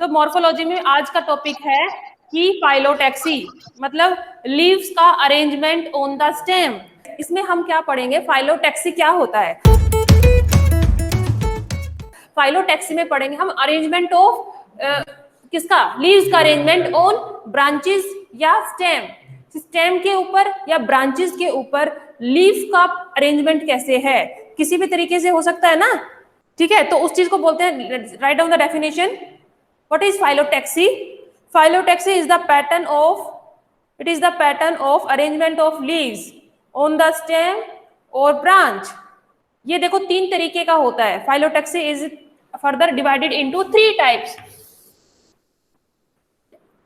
तो मॉर्फोलॉजी में आज का टॉपिक है कि फाइलोटैक्सी मतलब लीव्स का अरेंजमेंट ऑन द स्टेम। इसमें हम क्या पढ़ेंगे, फाइलोटैक्सी क्या होता है। फाइलोटैक्सी में पढ़ेंगे हम अरेंजमेंट ऑफ किसका, लीव्स का अरेंजमेंट ऑन ब्रांचेस या स्टेम, स्टेम के ऊपर या ब्रांचेस के ऊपर लीफ का अरेंजमेंट कैसे है, किसी भी तरीके से हो सकता है ना। ठीक है, तो उस चीज को बोलते हैं, write down the definition. What is phyllotaxy? Phyllotaxy is the pattern of, it is the pattern of arrangement of leaves on the stem or branch. ये देखो तीन तरीके का होता है। Phyllotaxy is further divided into three types.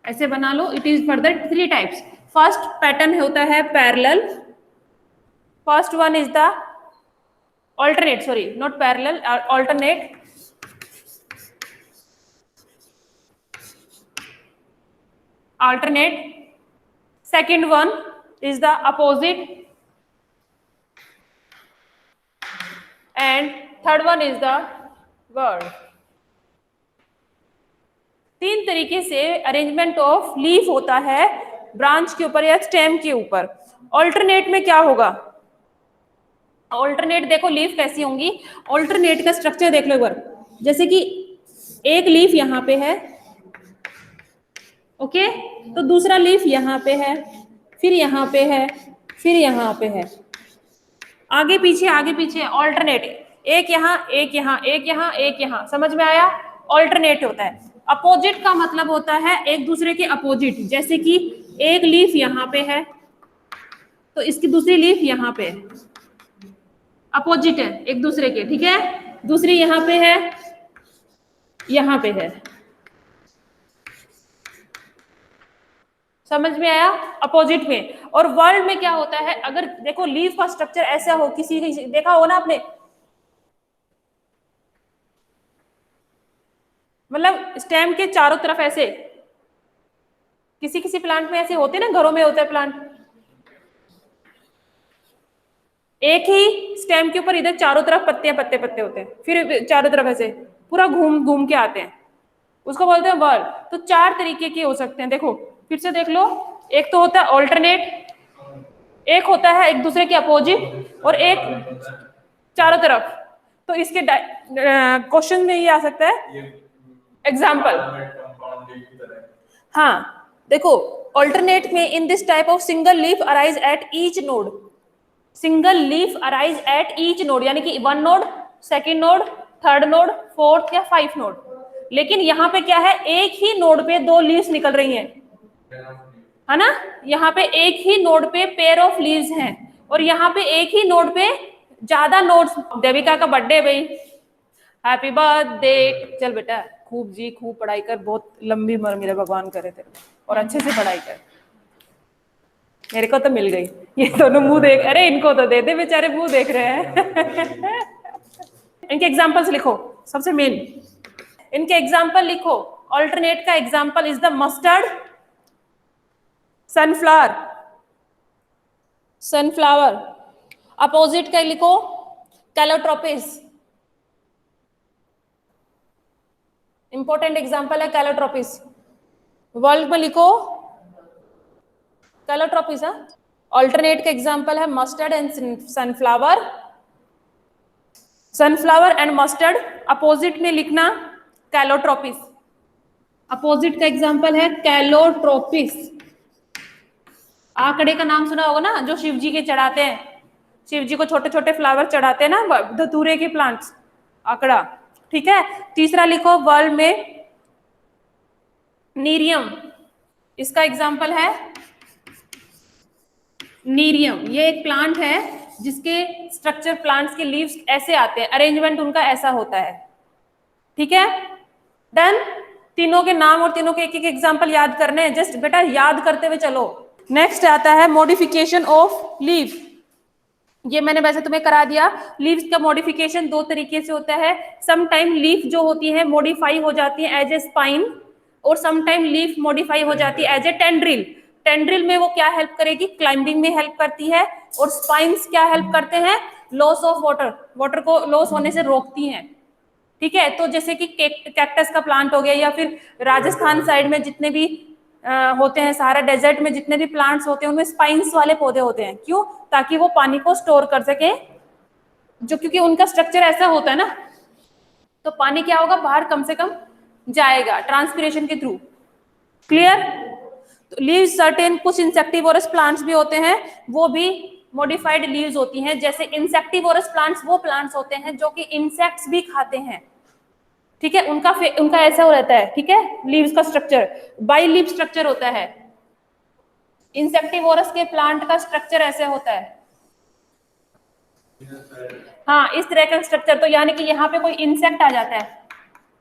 ऐसे बना लो, it is further three types. First pattern होता है parallel. First one is the alternate, sorry, not parallel, alternate. Alternate. Second one is the opposite, and third one is the word. तीन तरीके से arrangement of leaf होता है branch के ऊपर या स्टेम के ऊपर। ऑल्टरनेट में क्या होगा, ऑल्टरनेट देखो लीफ कैसी होंगी। ऑल्टरनेट का स्ट्रक्चर देख लो एक बार, जैसे कि एक लीफ यहाँ पे है, ओके, तो दूसरा लीफ यहाँ पे है, फिर यहाँ पे है, फिर यहाँ पे है, आगे पीछे ऑल्टरनेट, एक यहाँ एक यहाँ एक यहाँ एक यहाँ, समझ में आया। ऑल्टरनेट होता है। अपोजिट का मतलब होता है एक दूसरे के अपोजिट, जैसे कि एक लीफ यहाँ पे है तो इसकी दूसरी लीफ यहाँ पे है, अपोजिट है एक दूसरे के, ठीक है। दूसरी यहाँ पे है, यहाँ पे है, समझ में आया, अपोजिट में। और वर्ल्ड में क्या होता है, अगर देखो लीफ का स्ट्रक्चर ऐसा हो, किसी देखा हो ना आपने, मतलब स्टेम के चारों तरफ ऐसे, किसी किसी प्लांट में ऐसे होते हैं ना, घरों में होता है प्लांट, एक ही स्टेम के ऊपर इधर चारों तरफ पत्ते पत्ते पत्ते होते हैं, फिर चारों तरफ ऐसे पूरा घूम घूम के आते हैं, उसको बोलते हैं वर्ल। तो चार तरीके के हो सकते हैं, देखो फिर से देख लो। एक तो होता है ऑल्टरनेट, एक होता है एक दूसरे के अपोजिट, और एक चारों तरफ। तो इसके क्वेश्चन में ये आ सकता है एग्जाम्पल। हाँ देखो, ऑल्टरनेट में इन this type of single leaf arise at each node, single leaf arise at each node, यानी कि one node, second node, third node, fourth या फाइव नोड। लेकिन यहाँ पे क्या है, एक ही नोड पे दो लीव्स निकल रही हैं, है ना। यहाँ पे एक ही नोड पे पेयर ऑफ लीव्स हैं, और यहाँ पे एक ही नोड पे ज्यादा नोड्स। देविका का बर्थडे भाई, हैप्पी बर्थडे। चल बेटा खूब जी खूब पढ़ाई कर, बहुत लंबी उम्र मेरे भगवान करे तेरे, और अच्छे से पढ़ाई कर। मेरे को तो मिल गई, ये दोनों मुंह देख, अरे इनको तो दे दे, बेचारे मुंह देख रहे हैं। इनके एग्जांपल्स लिखो, सबसे मेन इनके एग्जांपल लिखो। ऑल्टरनेट का example is the mustard, sunflower, sunflower. Opposite का लिखो कैलोट्रोपिस, इंपॉर्टेंट एग्जांपल है कैलोट्रोपिस। वर्ल्ड में लिखो कैलोट्रोपिस। ऑल्टरनेट का एग्जांपल है mustard and sunflower, sunflower and mustard. Opposite में लिखना कैलोट्रोपिस, अपोजिट का एग्जांपल है कैलोट्रोपिस। आंकड़े का नाम सुना होगा ना, जो शिव जी के चढ़ाते हैं, शिव जी को छोटे छोटे फ्लावर चढ़ाते हैं ना, धतूरे के प्लांट्स, आंकड़ा, ठीक है। तीसरा लिखो वर्ल्ड में नीरियम, इसका एग्जांपल है नीरियम। ये एक प्लांट है जिसके स्ट्रक्चर, प्लांट्स के लीव्स ऐसे आते हैं, अरेंजमेंट उनका ऐसा होता है, ठीक है। डन, तीनों के नाम और तीनों के एक एक एग्जांपल याद करने हैं, जस्ट बेटा याद करते हुए चलो। नेक्स्ट आता है मॉडिफिकेशन ऑफ लीव। ये मैंने वैसे तुम्हें करा दिया। लीव्स का मॉडिफिकेशन दो तरीके से होता है। सम टाइम लीफ जो होती है मॉडिफाई हो जाती है एज ए स्पाइन, और सम टाइम लीफ मॉडिफाई हो जाती है एज ए टेंड्रिल। टेंड्रिल में वो क्या हेल्प करेगी, क्लाइंबिंग में हेल्प करती है, और स्पाइन्स क्या हेल्प करते हैं, लॉस ऑफ वाटर, वाटर को लॉस होने से रोकती हैं, ठीक है, तो जैसे कि कैक्टस का प्लांट हो गया, या फिर राजस्थान साइड में जितने भी होते हैं, सहारा डेजर्ट में जितने भी प्लांट्स होते हैं उनमें स्पाइन्स वाले पौधे होते हैं। क्यों? ताकि वो पानी को स्टोर कर सके, जो क्योंकि उनका स्ट्रक्चर ऐसा होता है ना, तो पानी क्या होगा, बाहर कम से कम जाएगा ट्रांसपिरेशन के थ्रू। क्लियर? तो लीव्स सर्टेन, कुछ इंसेक्टिवोरस प्लांट्स भी होते हैं, वो भी मॉडिफाइड लीव्स होती हैं। जैसे इंसेक्टिवोरस प्लांट्स वो प्लांट्स होते हैं जो कि इंसेक्ट्स भी खाते हैं। ठीक है, उनका ऐसा हो रहता है। ठीक है, लीव्स का स्ट्रक्चर बाई लीफ स्ट्रक्चर होता है। इंसेक्टिवोरस के प्लांट का स्ट्रक्चर ऐसे होता है। हाँ, इस तरह का स्ट्रक्चर। तो यानी कि यहाँ पे कोई इंसेक्ट आ जाता है,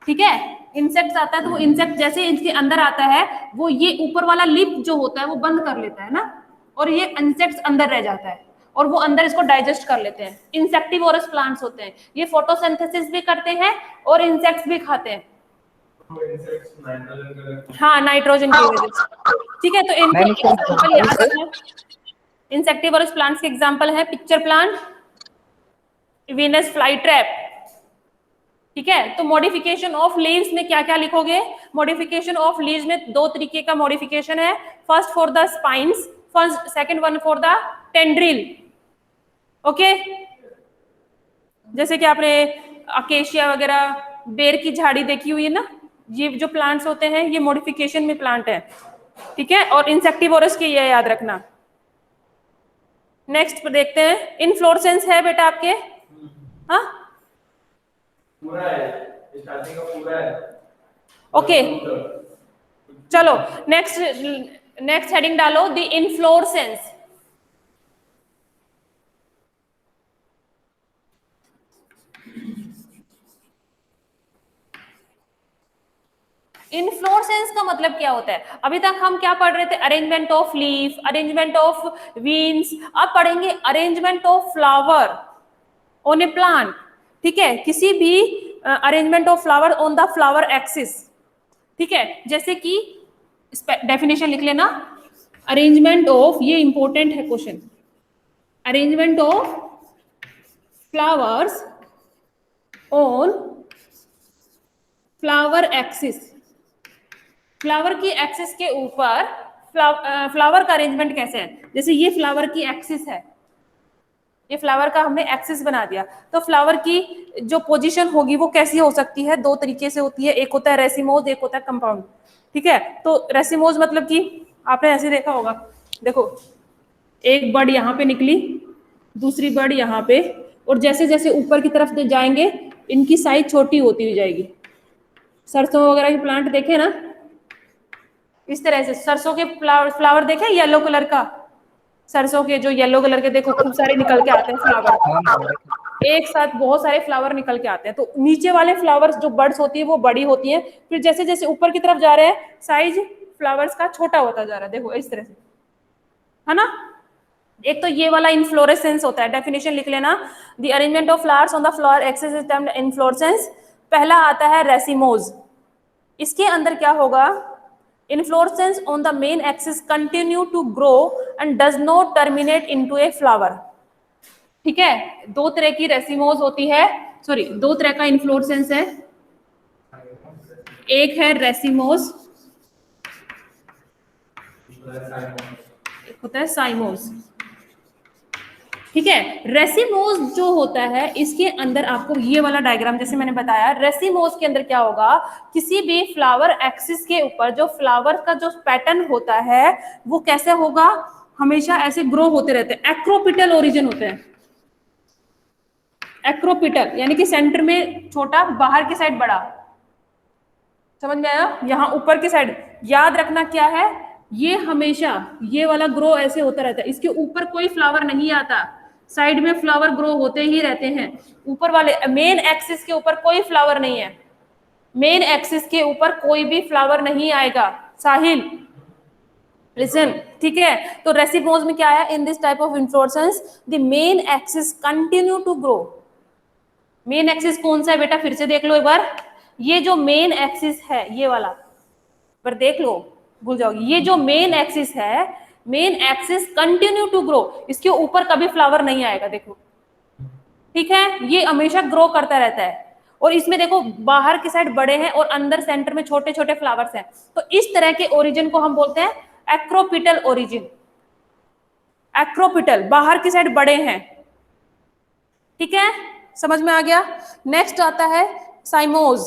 ठीक है, इंसेक्ट आता है, तो वो इंसेक्ट जैसे इसके अंदर आता है, वो ये ऊपर वाला लिप जो होता है वो बंद कर लेता है ना, और ये इंसेक्ट्स अंदर रह जाता है, और वो अंदर इसको डाइजेस्ट कर लेते हैं। इंसेक्टिवोरस प्लांट्स होते हैं, ये फोटोसिंथेसिस भी करते हैं और इंसेक्ट्स भी खाते हैं। हाँ, नाइट्रोजन की वजह से। ठीक है, तो इनके एग्जांपल याद रखना। इंसेक्टिवोरस प्लांट्स के एग्जांपल है pitcher plant, Venus fly trap. ठीक है, तो मॉडिफिकेशन ऑफ लीव्स में क्या क्या लिखोगे? मॉडिफिकेशन ऑफ लीव्स में दो तरीके का मॉडिफिकेशन है। First for the spines, first second one for the tendril. Okay, जैसे कि आपने अकेशिया वगैरह, बेर की झाड़ी देखी हुई है ना, ये जो प्लांट्स होते हैं ये मॉडिफिकेशन में प्लांट है। ठीक है, और इंसेक्टिवोरस के ये याद रखना। नेक्स्ट देखते हैं, इनफ्लोरेसेंस है बेटा आपके? हाँ, पूरा है, स्टार्टिंग का पूरा है। ओके, चलो नेक्स्ट हेडिंग डालो, द इनफ्लोरेसेंस। इनफ्लोरेसेंस का मतलब क्या होता है? अभी तक हम क्या पढ़ रहे थे? Arrangement of leaf, arrangement of veins. अब पढ़ेंगे arrangement of flower on a plant. ठीक है, किसी भी arrangement of flower on the flower axis. ठीक है, जैसे कि डेफिनेशन लिख लेना, अरेंजमेंट ऑफ, ये इंपॉर्टेंट है question, arrangement of flowers on flower axis. Flower की एक्सिस के ऊपर फ्लावर का अरेंजमेंट कैसे है? जैसे ये फ्लावर की एक्सिस है, ये फ्लावर का हमने एक्सिस बना दिया, तो फ्लावर की जो पोजीशन होगी वो कैसी हो सकती है? दो तरीके से होती है, एक होता है रेसिमोज, एक होता है कंपाउंड। ठीक है, तो रेसिमोज मतलब कि आपने ऐसे देखा होगा, देखो एक बर्ड यहाँ पे निकली, दूसरी बर्ड यहाँ पे, और जैसे जैसे ऊपर की तरफ जाएंगे इनकी साइज छोटी होती हुई जाएगी। सरसों वगैरह के प्लांट देखे ना, इस तरह से सरसों के फ्लावर देखे, येलो कलर का, सरसों के जो येलो कलर के, देखो खूब सारे निकल के आते हैं फ्लावर, एक साथ बहुत सारे फ्लावर निकल के आते हैं। तो नीचे वाले फ्लावर्स जो बर्ड्स होती है वो बड़ी होती है, फिर जैसे जैसे ऊपर की तरफ जा रहे हैं साइज फ्लावर्स का छोटा होता जा रहा है, देखो इस तरह से, है ना। एक तो ये वाला इनफ्लोरेसेंस होता है, डेफिनेशन लिख लेना, the arrangement of flowers on the flower axis is termed inflorescence. पहला आता है रेसिमोज, इसके अंदर क्या होगा? Inflorescence on the main axis continue to grow and does not terminate into a flower. ठीक है, दो तरह की रेसिमोज होती है, सॉरी दो तरह का इनफ्लोरेसेंस है, एक है रेसिमोज, एक होता है साइमोज। ठीक है, रेसिमोज जो होता है इसके अंदर आपको ये वाला डायग्राम जैसे मैंने बताया, रेसिमोज के अंदर क्या होगा? किसी भी फ्लावर एक्सिस के ऊपर जो फ्लावर का जो पैटर्न होता है वो कैसे होगा? हमेशा ऐसे ग्रो होते रहते हैं, एक्रोपिटल ओरिजिन होते हैं। एक्रोपिटल यानी कि सेंटर में छोटा, बाहर की साइड बड़ा, समझ में आया? यहाँ ऊपर की साइड याद रखना क्या है, ये हमेशा ये वाला ग्रो ऐसे होता रहता है, इसके ऊपर कोई फ्लावर नहीं आता, साइड में फ्लावर ग्रो होते ही रहते हैं। ऊपर वाले मेन एक्सिस के ऊपर कोई फ्लावर नहीं है, मेन एक्सिस के ऊपर कोई भी फ्लावर नहीं आएगा। साहिल लिसन, ठीक है। तो रेसिमोज में क्या है? In this type of inflorescence the main axis continue to grow. Main axis कौन सा है बेटा? फिर से देख लो एक बार, ये जो मेन एक्सिस है ये वाला, पर देख लो भूल जाओगे, ये जो मेन एक्सिस है, main axis continue to grow, इसके ऊपर कभी फ्लावर नहीं आएगा, देखो ठीक है, ये हमेशा ग्रो करता रहता है। और इसमें देखो बाहर की साइड बड़े हैं और अंदर सेंटर में छोटे छोटे फ्लावर्स हैं। तो इस तरह के ओरिजिन को हम बोलते हैं एक्रोपिटल ओरिजिन। एक्रोपिटल, बाहर की साइड बड़े हैं। ठीक है, समझ में आ गया। नेक्स्ट आता है साइमोज।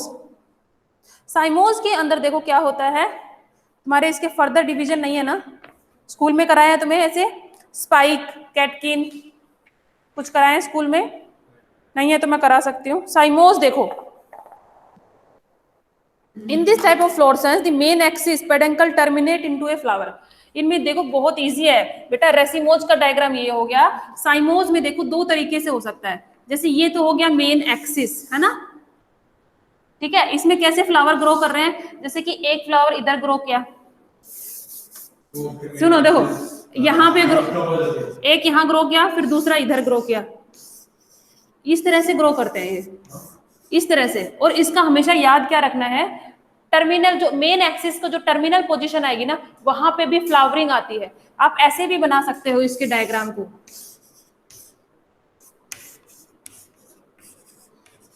साइमोज के अंदर देखो क्या होता है, तुम्हारे इसके फर्दर डिवीजन नहीं है ना, स्कूल में कराया है तुम्हें ऐसे स्पाइक, कैटकिन कुछ कराए स्कूल में? नहीं है तो मैं करा सकती हूँ। साइमोज देखो, इन this type of fluorescence the main axis peduncle terminate into a flower. इनमें देखो बहुत इजी है बेटा, रेसिमोज का डायग्राम ये हो गया। साइमोज में देखो दो तरीके से हो सकता है, जैसे ये तो हो गया मेन एक्सिस है ना, ठीक है। इसमें कैसे फ्लावर ग्रो कर रहे हैं, जैसे कि एक फ्लावर इधर ग्रो किया, सुनो देखो यहाँ पे ग्रो, एक यहाँ ग्रो किया फिर दूसरा इधर ग्रो किया, इस तरह से ग्रो करते हैं ये, इस तरह से। और इसका हमेशा याद क्या रखना है, टर्मिनल जो मेन एक्सिस का जो टर्मिनल पोजीशन आएगी ना वहां पे भी फ्लावरिंग आती है। आप ऐसे भी बना सकते हो इसके डायग्राम को,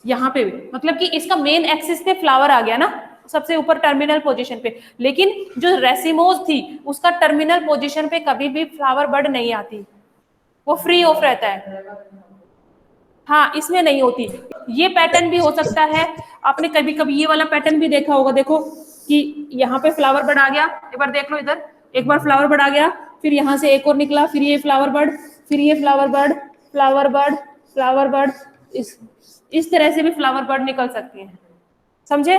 यहाँ पे भी, मतलब कि इसका मेन एक्सिस पे फ्लावर आ गया ना सबसे ऊपर टर्मिनल पोजीशन पे, लेकिन जो रेसिमोज थी उसका टर्मिनल पोजीशन पे कभी भी फ्लावर बर्ड नहीं आती, वो फ्री ऑफ रहता है। हाँ इसमें नहीं होती। ये पैटर्न भी हो सकता है, आपने कभी कभी ये वाला पैटर्न भी देखा होगा, देखो कि यहाँ पे फ्लावर बर्ड आ गया, एक बार देख लो इधर, एक बार फ्लावर बर्ड आ गया, फिर यहाँ से एक और निकला, फिर ये फ्लावर बर्ड, फिर ये flower bird, flower bird, flower bird, इस तरह से भी फ्लावर बर्ड निकल सकती है, समझे।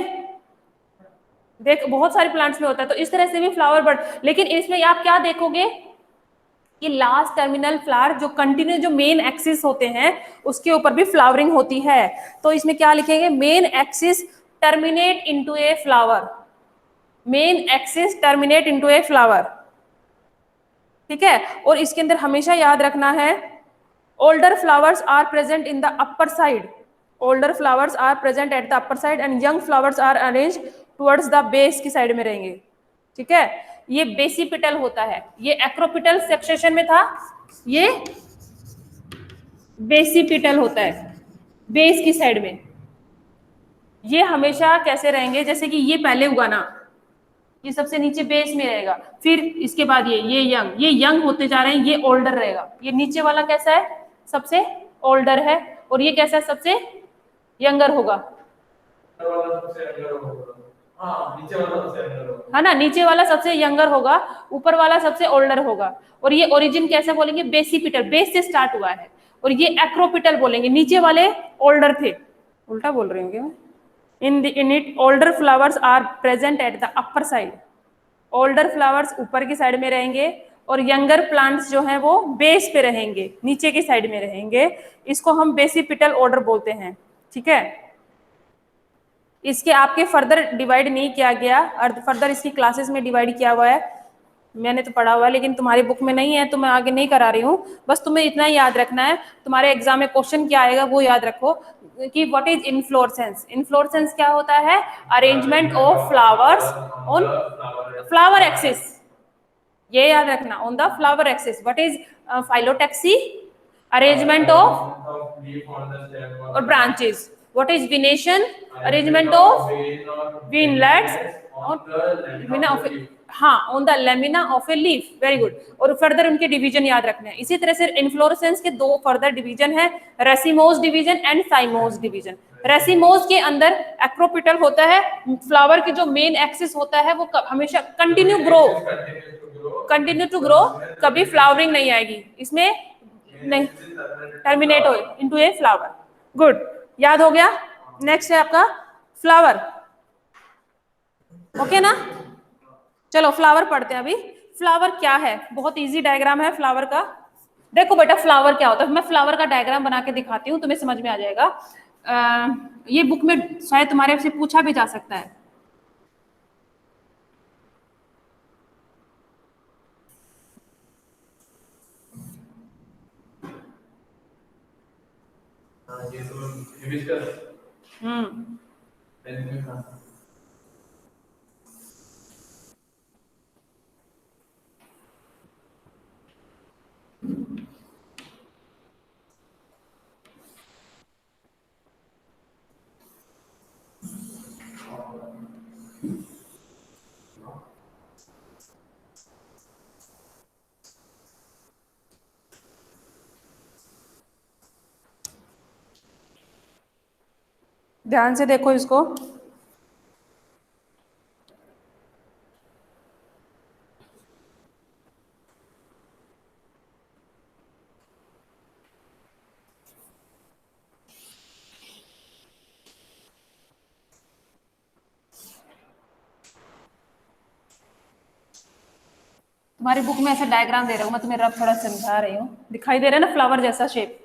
देख बहुत सारे प्लांट्स में होता है, तो इस तरह से भी फ्लावर बर्ड, लेकिन इसमें आप क्या देखोगे कि लास्ट टर्मिनल फ्लावर जो कंटिन्यू जो मेन एक्सिस होते हैं उसके ऊपर भी फ्लावरिंग होती है। तो इसमें क्या लिखेंगे, main axis terminate into a flower, main axis terminate into a flower, ठीक है। और इसके अंदर हमेशा याद रखना है older flowers are present in the upper side, older flowers are present at the upper side and young flowers are arranged towards the base की साइड में रहेंगे, ठीक है। ये बेसिपिटल होता है, ये एक्रोपिटल सेक्शन में था, ये बेसिपिटल होता है बेस की साइड में। ये हमेशा कैसे रहेंगे, जैसे कि ये पहले हुआ ना, ये सबसे नीचे बेस में रहेगा, फिर इसके बाद ये यंग होते जा रहे हैं, ये ओल्डर रहेगा। ये नीचे वाला कैसा है, सबसे ओल्डर है, और ये कैसा है, सबसे यंगर होगा, है ना। नीचे वाला सबसे यंगर होगा, ऊपर वाला सबसे ओल्डर होगा। और ये ओरिजिन कैसे बोलेंगे, बेसिपिटल, बेस से स्टार्ट हुआ है। और ये एक्रोपिटल बोलेंगे, नीचे वाले ओल्डर थे, उल्टा बोल रही हूँ क्या। in it older flowers are present at the upper side, older flowers ऊपर की साइड में रहेंगे और यंगर प्लांट्स जो हैं वो बेस पे रहेंगे, नीचे की साइड में रहेंगे। इसको हम बेसिपिटल ऑर्डर बोलते हैं, ठीक है। इसके आपके फर्दर डिवाइड नहीं किया गया, और फर्दर इसकी क्लासेस में डिवाइड किया हुआ है, मैंने तो पढ़ा हुआ है लेकिन तुम्हारी बुक में नहीं है तो मैं आगे नहीं करा रही हूँ। बस तुम्हें इतना ही याद रखना है, तुम्हारे एग्जाम में क्वेश्चन क्या आएगा वो याद रखो कि व्हाट इज इन्फ्लोरेसेंस। इन्फ्लोरेसेंस क्या होता है, arrangement of flowers on flower axis, ये याद रखना, on the flower axis. What is phyllotaxy, arrangement of और branches. What is venation, arrangement of winglets on lamina of हाँ on the lamina of a leaf, very good. और further उनके division याद रखने हैं। इसी तरह से इन्फ्लोरेसेंस के दो फर्दर डिवीजन है, racemose division and cymose division. Racemose के अंदर एक्रोपिटल होता है, फ्लावर की जो मेन एक्सिस होता है वो हमेशा कंटिन्यू टू ग्रो, कभी फ्लावरिंग नहीं आएगी इसमें, नहीं टर्मिनेट हो इनटू ए फ्लावर। गुड, याद हो गया। नेक्स्ट है आपका फ्लावर, ओके ना। चलो फ्लावर पढ़ते हैं अभी। फ्लावर क्या है, बहुत इजी डायग्राम है फ्लावर का। देखो बेटा फ्लावर क्या होता है, मैं फ्लावर का डायग्राम बना के दिखाती हूँ, तुम्हें समझ में आ जाएगा। ये बुक में शायद तुम्हारे से पूछा भी जा सकता है। ध्यान से देखो इसको। तुम्हारी बुक में ऐसा डायग्राम दे रहा हूँ मैं तुम्हें, रफ थोड़ा समझा रही हूँ। दिखाई दे रहा है ना फ्लावर जैसा शेप,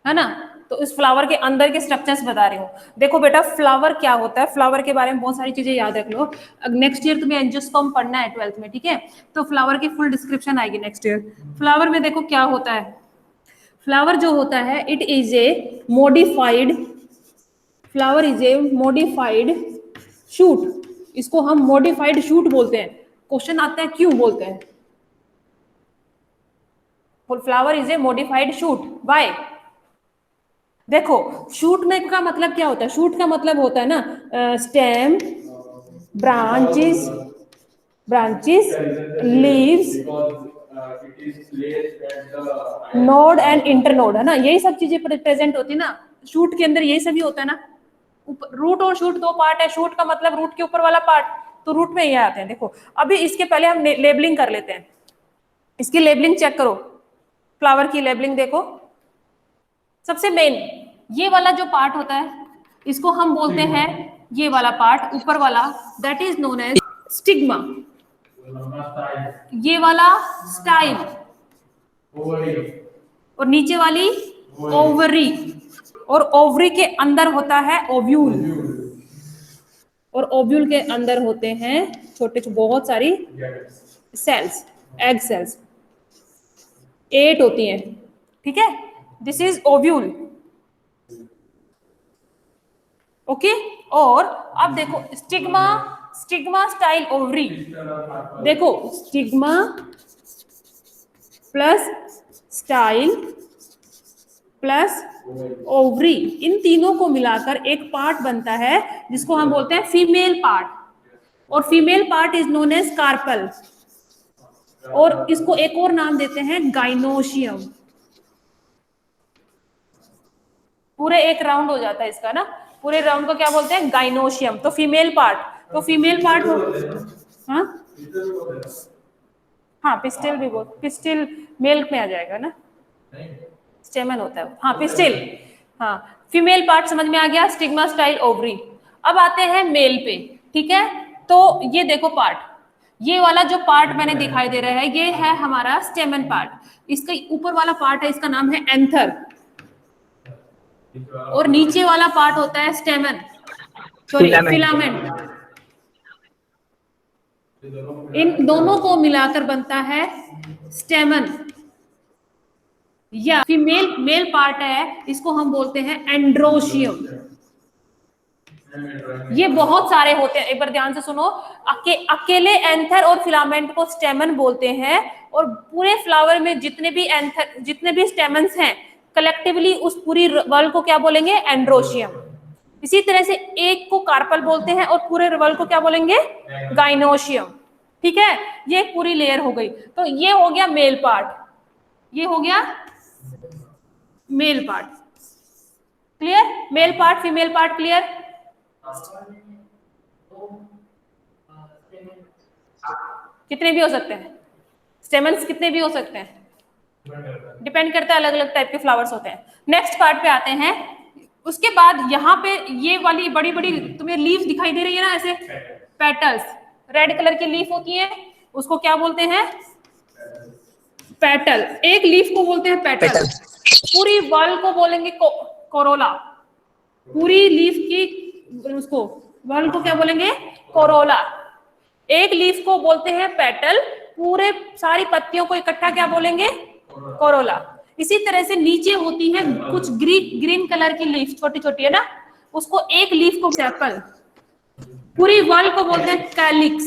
है ना? तो इस फ्लावर के अंदर के स्ट्रक्चर्स बता रही हूँ। देखो बेटा, फ्लावर क्या होता है, फ्लावर के बारे में बहुत सारी चीजें याद रख लो। नेक्स्ट ईयर तुम्हें एंजियोस्पर्म पढ़ना है 12th में, ठीक है? तो फ्लावर की फुल डिस्क्रिप्शन आएगी नेक्स्ट ईयर। फ्लावर में देखो क्या होता है। फ्लावर जो होता है, it is a modified, flower is a modified shoot. इसको हम मॉडिफाइड शूट बोलते हैं। क्वेश्चन आता है क्यों बोलते हैं? Flower is a modified shoot, by. देखो, शूट में का मतलब क्या होता है? शूट का मतलब होता है ना stem, branches, branches, leaves, node and internode, है ना? यही सब चीजें प्रेजेंट होती है ना शूट के अंदर, यही सभी होता है ना। रूट और शूट दो पार्ट है। शूट का मतलब रूट के ऊपर वाला पार्ट, तो रूट में ये आते हैं। देखो, अभी इसके पहले हम लेबलिंग कर लेते हैं। इसकी लेबलिंग चेक करो, फ्लावर की लेबलिंग देखो। सबसे मेन ये वाला जो पार्ट होता है, इसको हम बोलते हैं, ये वाला पार्ट ऊपर वाला, that is known as stigma. ये वाला स्टाइल, और नीचे वाली ओवरी, और ओवरी के अंदर होता है ओव्यूल, और ओव्यूल के अंदर होते हैं छोटे छोटे बहुत सारी सेल्स, एग सेल्स, 8 होती हैं, ठीक है? This is ovule, okay. और अब देखो स्टिग्मा, स्टिग्मा स्टाइल ओवरी। देखो, stigma plus style plus ovary, इन तीनों को मिलाकर एक पार्ट बनता है जिसको हम बोलते हैं फीमेल पार्ट, और female part is known as carpel, और इसको एक और नाम देते हैं गाइनोशियम। पूरे एक राउंड हो जाता है इसका ना, पूरे राउंड को क्या बोलते हैं? गाइनोशियम। तो फीमेल पार्ट, तो फीमेल पार्ट हो, हाँ हाँ, पिस्टिल भी बोल, पिस्टिल मेल में आ जाएगा ना, स्टेमन होता है, हाँ पिस्टिल। हाँ, फीमेल पार्ट समझ में आ गया, स्टिग्मा स्टाइल ओवरी। अब आते हैं मेल पे, ठीक है? तो ये देखो पार्ट, ये वाला जो पार्ट मैंने दिखाई दे रहा है, ये है हमारा स्टेमन पार्ट। इसका ऊपर वाला पार्ट है, इसका नाम है एंथर, और नीचे वाला पार्ट होता है स्टेमन, सॉरी फिलामेंट। इन दोनों को मिलाकर बनता है स्टेमन, या फीमेल मेल पार्ट है, इसको हम बोलते हैं एंड्रोशियम। ये बहुत सारे होते हैं, एक बार ध्यान से सुनो। अकेले एंथर और फिलामेंट को स्टेमन बोलते हैं, और पूरे फ्लावर में जितने भी एंथर, जितने भी स्टेमन्स हैं, कलेक्टिवली उस पूरी वर्ल्ड को क्या बोलेंगे? एंड्रोशियम। इसी तरह से एक को कार्पल बोलते हैं, और पूरे वर्ल्ड को क्या बोलेंगे? गाइनोशियम, ठीक है? ये एक पूरी लेयर हो गई। तो ये हो गया मेल पार्ट, ये हो गया male part, clear? Male part, female part, clear? कितने भी हो सकते हैं स्टेमन्स, कितने भी हो सकते हैं, डिपेंड करता है, अलग अलग टाइप के फ्लावर्स होते हैं। नेक्स्ट पार्ट पे आते हैं। उसके बाद यहाँ पे ये वाली बड़ी बड़ी तुम्हें लीफ दिखाई दे रही है ना, ऐसे पेटल्स, रेड कलर की लीफ होती है, उसको क्या बोलते हैं? पेटल। एक लीफ को बोलते हैं पेटल, पूरी बॉल को बोलेंगे कोरोला। पूरी लीफ की उसको बॉल को क्या बोलेंगे? कोरोला। एक लीफ को बोलते हैं पेटल, पूरे सारी पत्तियों को इकट्ठा क्या बोलेंगे? कोरोला। इसी तरह से नीचे होती है कुछ ग्रीन कलर की लीफ, छोटी छोटी है ना, उसको एक लीफ को सेपल, पूरी वॉल को बोलते हैं कैलिक्स।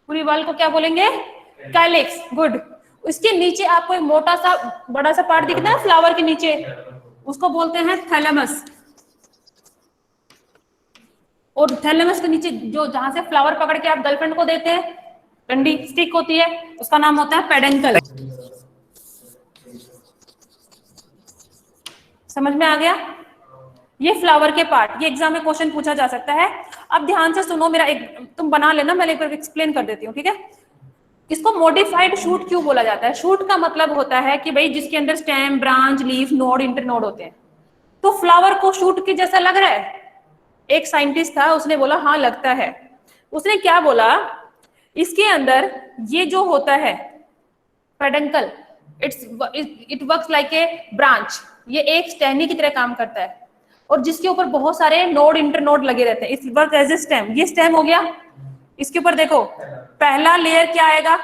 पूरी वॉल को क्या बोलेंगे? Calyx, good. इसके नीचे आपको एक मोटा सा बड़ा सा पार्ट दिखता है फ्लावर के नीचे, उसको बोलते हैं थैलेमस। और थैलेमस के नीचे जो जहां से फ्लावर पकड़ के आप गर्लफ्रेंड को देते हैं, डंडी स्टिक होती है, उसका नाम होता है पेडेंकल। समझ में आ गया? ये फ्लावर के पार्ट, ये एग्जाम में क्वेश्चन पूछा जा सकता है। अब ध्यान से सुनो मेरा, एक तुम बना लेना, मैं एक बार एक्सप्लेन कर देती हूँ, ठीक है। इसको मॉडिफाइड शूट क्यों बोला जाता है? शूट का मतलब होता है कि भाई जिसके अंदर stem, branch, leaf, node, internode होते हैं। तो फ्लावर को शूट के जैसा लग रहा है? एक साइंटिस्ट था, उसने बोला हाँ लगता है। उसने क्या बोला, इसके अंदर ये जो होता है peduncle, it works like a branch, ये एक स्टेमी की तरह काम करता है, और जिसके ऊपर बहुत सारे नोड, इंटरनोड लगे रहते हैं। It work as a stem, ये स्टेम हो गया। इसके ऊपर देखो पहला लेयर क्या आएगा,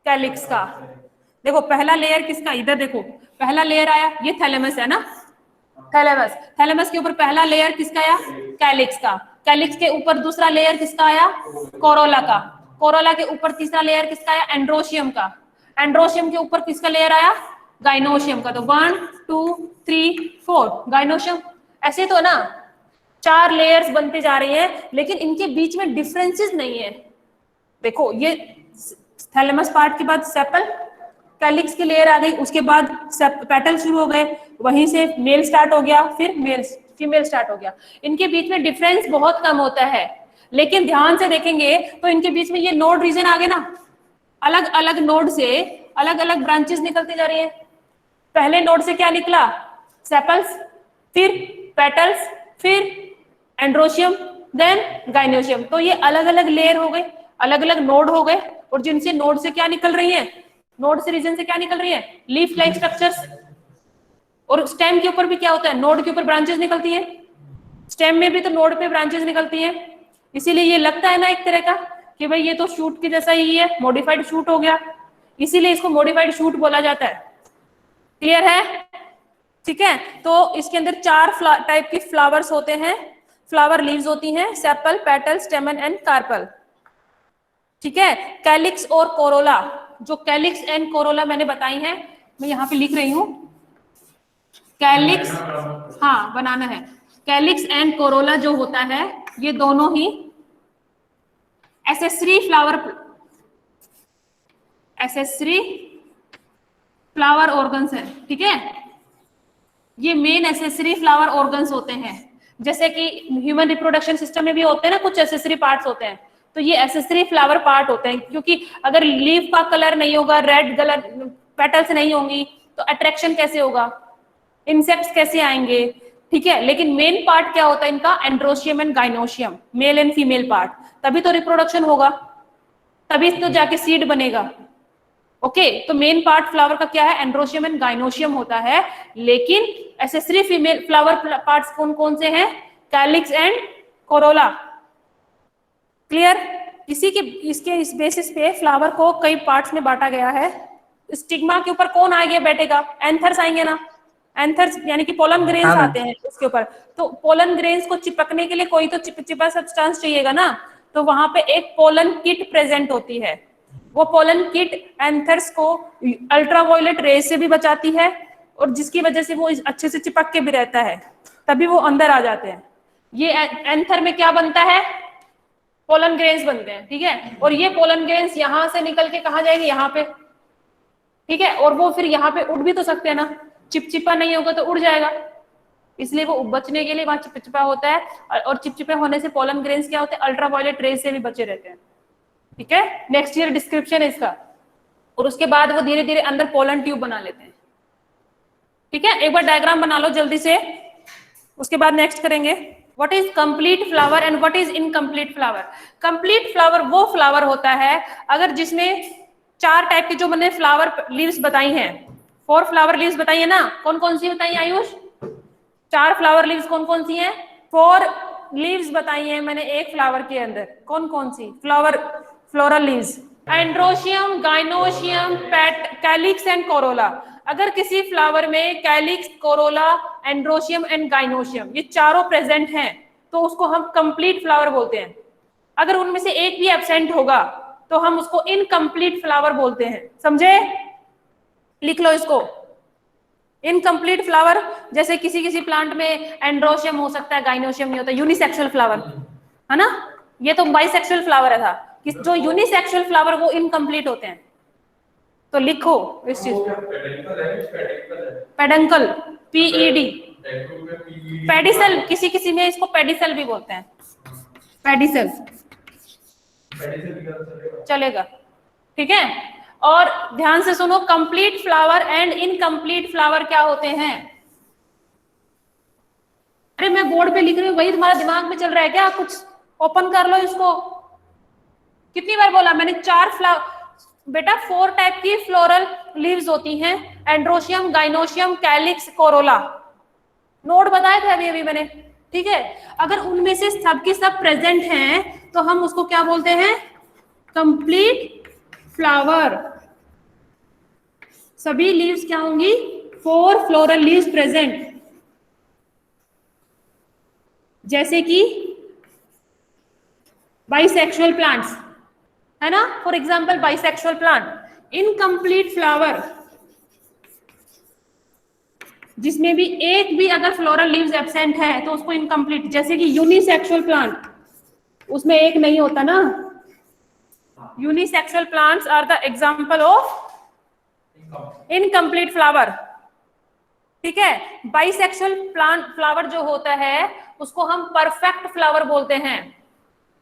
कैलिक्स का। देखो पहला लेयर किसका, इधर देखो पहला लेयर आया, ये थैलेमस है ना, थैलेमस। थैलेमस के ऊपर पहला लेयर किसका आया, कैलिक्स का। कैलिक्स के ऊपर दूसरा लेयर किसका आया, कोरोला का। कोरोला के ऊपर तीसरा लेयर किसका आया, एंड्रोशियम का। एंड्रोशियम के ऊपर किसका लेयर आया, गाइनोशियम का। तो 1 2 3 4 गाइनोशियम। ऐसे तो ना 4 लेयर्स बनते जा रही हैं, लेकिन इनके बीच में डिफरेंसेस नहीं है। देखो ये थैलेमस पार्ट के बाद सेपल, कैलिक्स की लेयर आ गई, उसके बाद पेटल शुरू हो गए, वहीं से मेल स्टार्ट हो गया, फिर मेल फीमेल स्टार्ट हो गया। इनके बीच में डिफरेंस बहुत कम होता है, लेकिन ध्यान से देखेंगे तो इनके बीच में ये नोड रीजन आ गए ना, अलग अलग नोड से अलग अलग ब्रांचेस निकलती जा रही है। पहले नोड से क्या निकला, सेपल्स, फिर पेटल्स, फिर एंड्रोशियम, देन गाइनोशियम। तो ये अलग अलग लेयर हो गए, अलग अलग नोड हो गए, और जिनसे नोड से क्या निकल रही है, नोड से रीजन से क्या निकल रही है, लीफ लाइक स्ट्रक्चर्स। और स्टेम के ऊपर भी क्या होता है, नोड के ऊपर ब्रांचेस निकलती है। स्टेम में भी तो नोड पे ब्रांचेस निकलती है। इसीलिए ये लगता है ना एक तरह का कि भाई ये तो शूट के जैसा ही है, मॉडिफाइड शूट हो गया, इसीलिए इसको मॉडिफाइड शूट बोला जाता है। क्लियर है? ठीक है। तो इसके अंदर 4 टाइप की फ्लावर्स होते हैं, फ्लावर लीव्स होती हैं, sepal, petal, stamen and carpel. ठीक है। कैलिक्स और कोरोला, जो कैलिक्स एंड कोरोला मैंने बताई हैं, मैं यहाँ पे लिख रही हूँ। कैलिक्स, हाँ बनाना है। कैलिक्स एंड कोरोला जो होता है, ये दोनों ही एसेसरी फ्लावर ऑर्गन्स है। ठीक है, ये मेन एसेसरी फ्लावर ऑर्गन्स होते हैं। जैसे कि ह्यूमन रिप्रोडक्शन सिस्टम में भी होते हैं ना कुछ एसेसरी पार्ट्स होते हैं, तो ये एसेसरी फ्लावर पार्ट होते हैं। क्योंकि अगर लीफ का कलर नहीं होगा, रेड कलर पेटल्स नहीं होंगी, तो अट्रैक्शन कैसे होगा, इंसेक्ट्स कैसे आएंगे। ठीक है, लेकिन मेन पार्ट क्या होता है इनका, androecium and gynoecium, male and female part. तभी तो रिप्रोडक्शन होगा, तभी तो जाके सीड बनेगा। ओके, तो मेन पार्ट फ्लावर का क्या है, एंड्रोशियम एंड गाइनोशियम होता है। लेकिन एसेसरी फीमेल फ्लावर पार्ट्स कौन कौन से हैं, कैलिक्स एंड कोरोला। क्लियर? इस बेसिस पे फ्लावर को कई पार्ट्स में बांटा गया है। स्टिग्मा के ऊपर कौन आएंगे, बैठेगा, एंथर्स आएंगे ना, एंथर्स यानी कि पोलन ग्रेन्स आते हैं इसके ऊपर। तो पोलन ग्रेन्स को चिपकने के लिए कोई तो चिपचिपा सब्सटेंस चाहिएगा ना, तो वहां पे एक पोलन किट प्रेजेंट होती है। वो पोलन किट एंथर्स को अल्ट्रावायलेट रेज से भी बचाती है, और जिसकी वजह से वो अच्छे से चिपक के भी रहता है, तभी वो अंदर आ जाते हैं। ये एंथर में क्या बनता है, पोलन ग्रेन्स बनते हैं। ठीक है, और ये पोलन ग्रेन्स यहां से निकल के कहा जाएंगे, यहाँ पे। ठीक है, और वो फिर यहाँ पे उड़ भी तो सकते हैं ना, चिपचिपा नहीं होगा तो उड़ जाएगा, इसलिए वो बचने के लिए वहां चिपचिपा होता है। और चिपचिपे होने से पोलन ग्रेन्स क्या होते हैं, अल्ट्रावायलेट रेज से भी बचे रहते हैं। ठीक है, नेक्स्ट ईयर डिस्क्रिप्शन है इसका। और उसके बाद वो धीरे धीरे अंदर पोलन ट्यूब बना लेते हैं। ठीक है, एक बार डायग्राम बना लो जल्दी से, उसके बाद नेक्स्ट करेंगे। What is complete flower and what is incomplete flower. Complete flower वो फ्लावर होता है अगर जिसमें 4 टाइप के जो मैंने फ्लावर लीव्स बताई हैं, 4 फ्लावर लीव्स बताई है ना, कौन कौन सी बताई आयुष, 4 फ्लावर लीव्स कौन कौन सी हैं, 4 लीव्स बताई हैं मैंने एक फ्लावर के अंदर। कौन कौन सी floral leaves, androecium, gynoecium, calyx and corolla. अगर किसी फ्लावर में calyx, corolla, androecium and gynoecium ये चारों प्रेजेंट हैं, तो उसको हम कंप्लीट फ्लावर बोलते हैं। अगर उनमें से एक भी एब्सेंट होगा तो हम उसको इनकम्प्लीट फ्लावर बोलते हैं। समझे? लिख लो इसको, इनकम्प्लीट फ्लावर। जैसे किसी किसी प्लांट में एंड्रोशियम हो सकता है, गाइनोशियम नहीं होता, यूनिसेक्सुअल फ्लावर है ना, ये तो बाइसेक्सुअल फ्लावर है था। जो यूनिसेक्सुअल फ्लावर वो इनकम्प्लीट होते हैं। तो लिखो इस चीज, पेडंकल, PED, पेडिसल, किसी किसी में इसको पेडिसल भी बोलते हैं, पेडिसल चलेगा, ठीक है। और ध्यान से सुनो, complete flower and incomplete flower क्या होते हैं? अरे मैं बोर्ड पे लिख रही हूँ, वही तुम्हारा दिमाग में चल रहा है क्या? कुछ ओपन कर लो इसको। कितनी बार बोला मैंने? 4 फ्लावर बेटा, 4 टाइप की फ्लोरल लीव्स होती हैं, androecium, gynoecium, calyx, Corolla. Node बताए थे अभी अभी मैंने, ठीक है। अगर उनमें से सब की सब प्रेजेंट हैं तो हम उसको क्या बोलते हैं? Complete flower. सभी लीव्स क्या होंगी? 4 फ्लोरल लीव्स प्रेजेंट, जैसे कि बाइसेक्सुअल प्लांट्स, है ना। For example bisexual plant. Incomplete flower, जिसमें भी एक भी अगर फ्लोरल लीव्स एब्सेंट है तो उसको इनकम्प्लीट, जैसे कि यूनिसेक्सुअल प्लांट, उसमें एक नहीं होता ना। Unisexual plants are the example of incomplete flower, ठीक है। बाइसेक्सुअल प्लांट फ्लावर जो होता है उसको हम परफेक्ट फ्लावर बोलते हैं,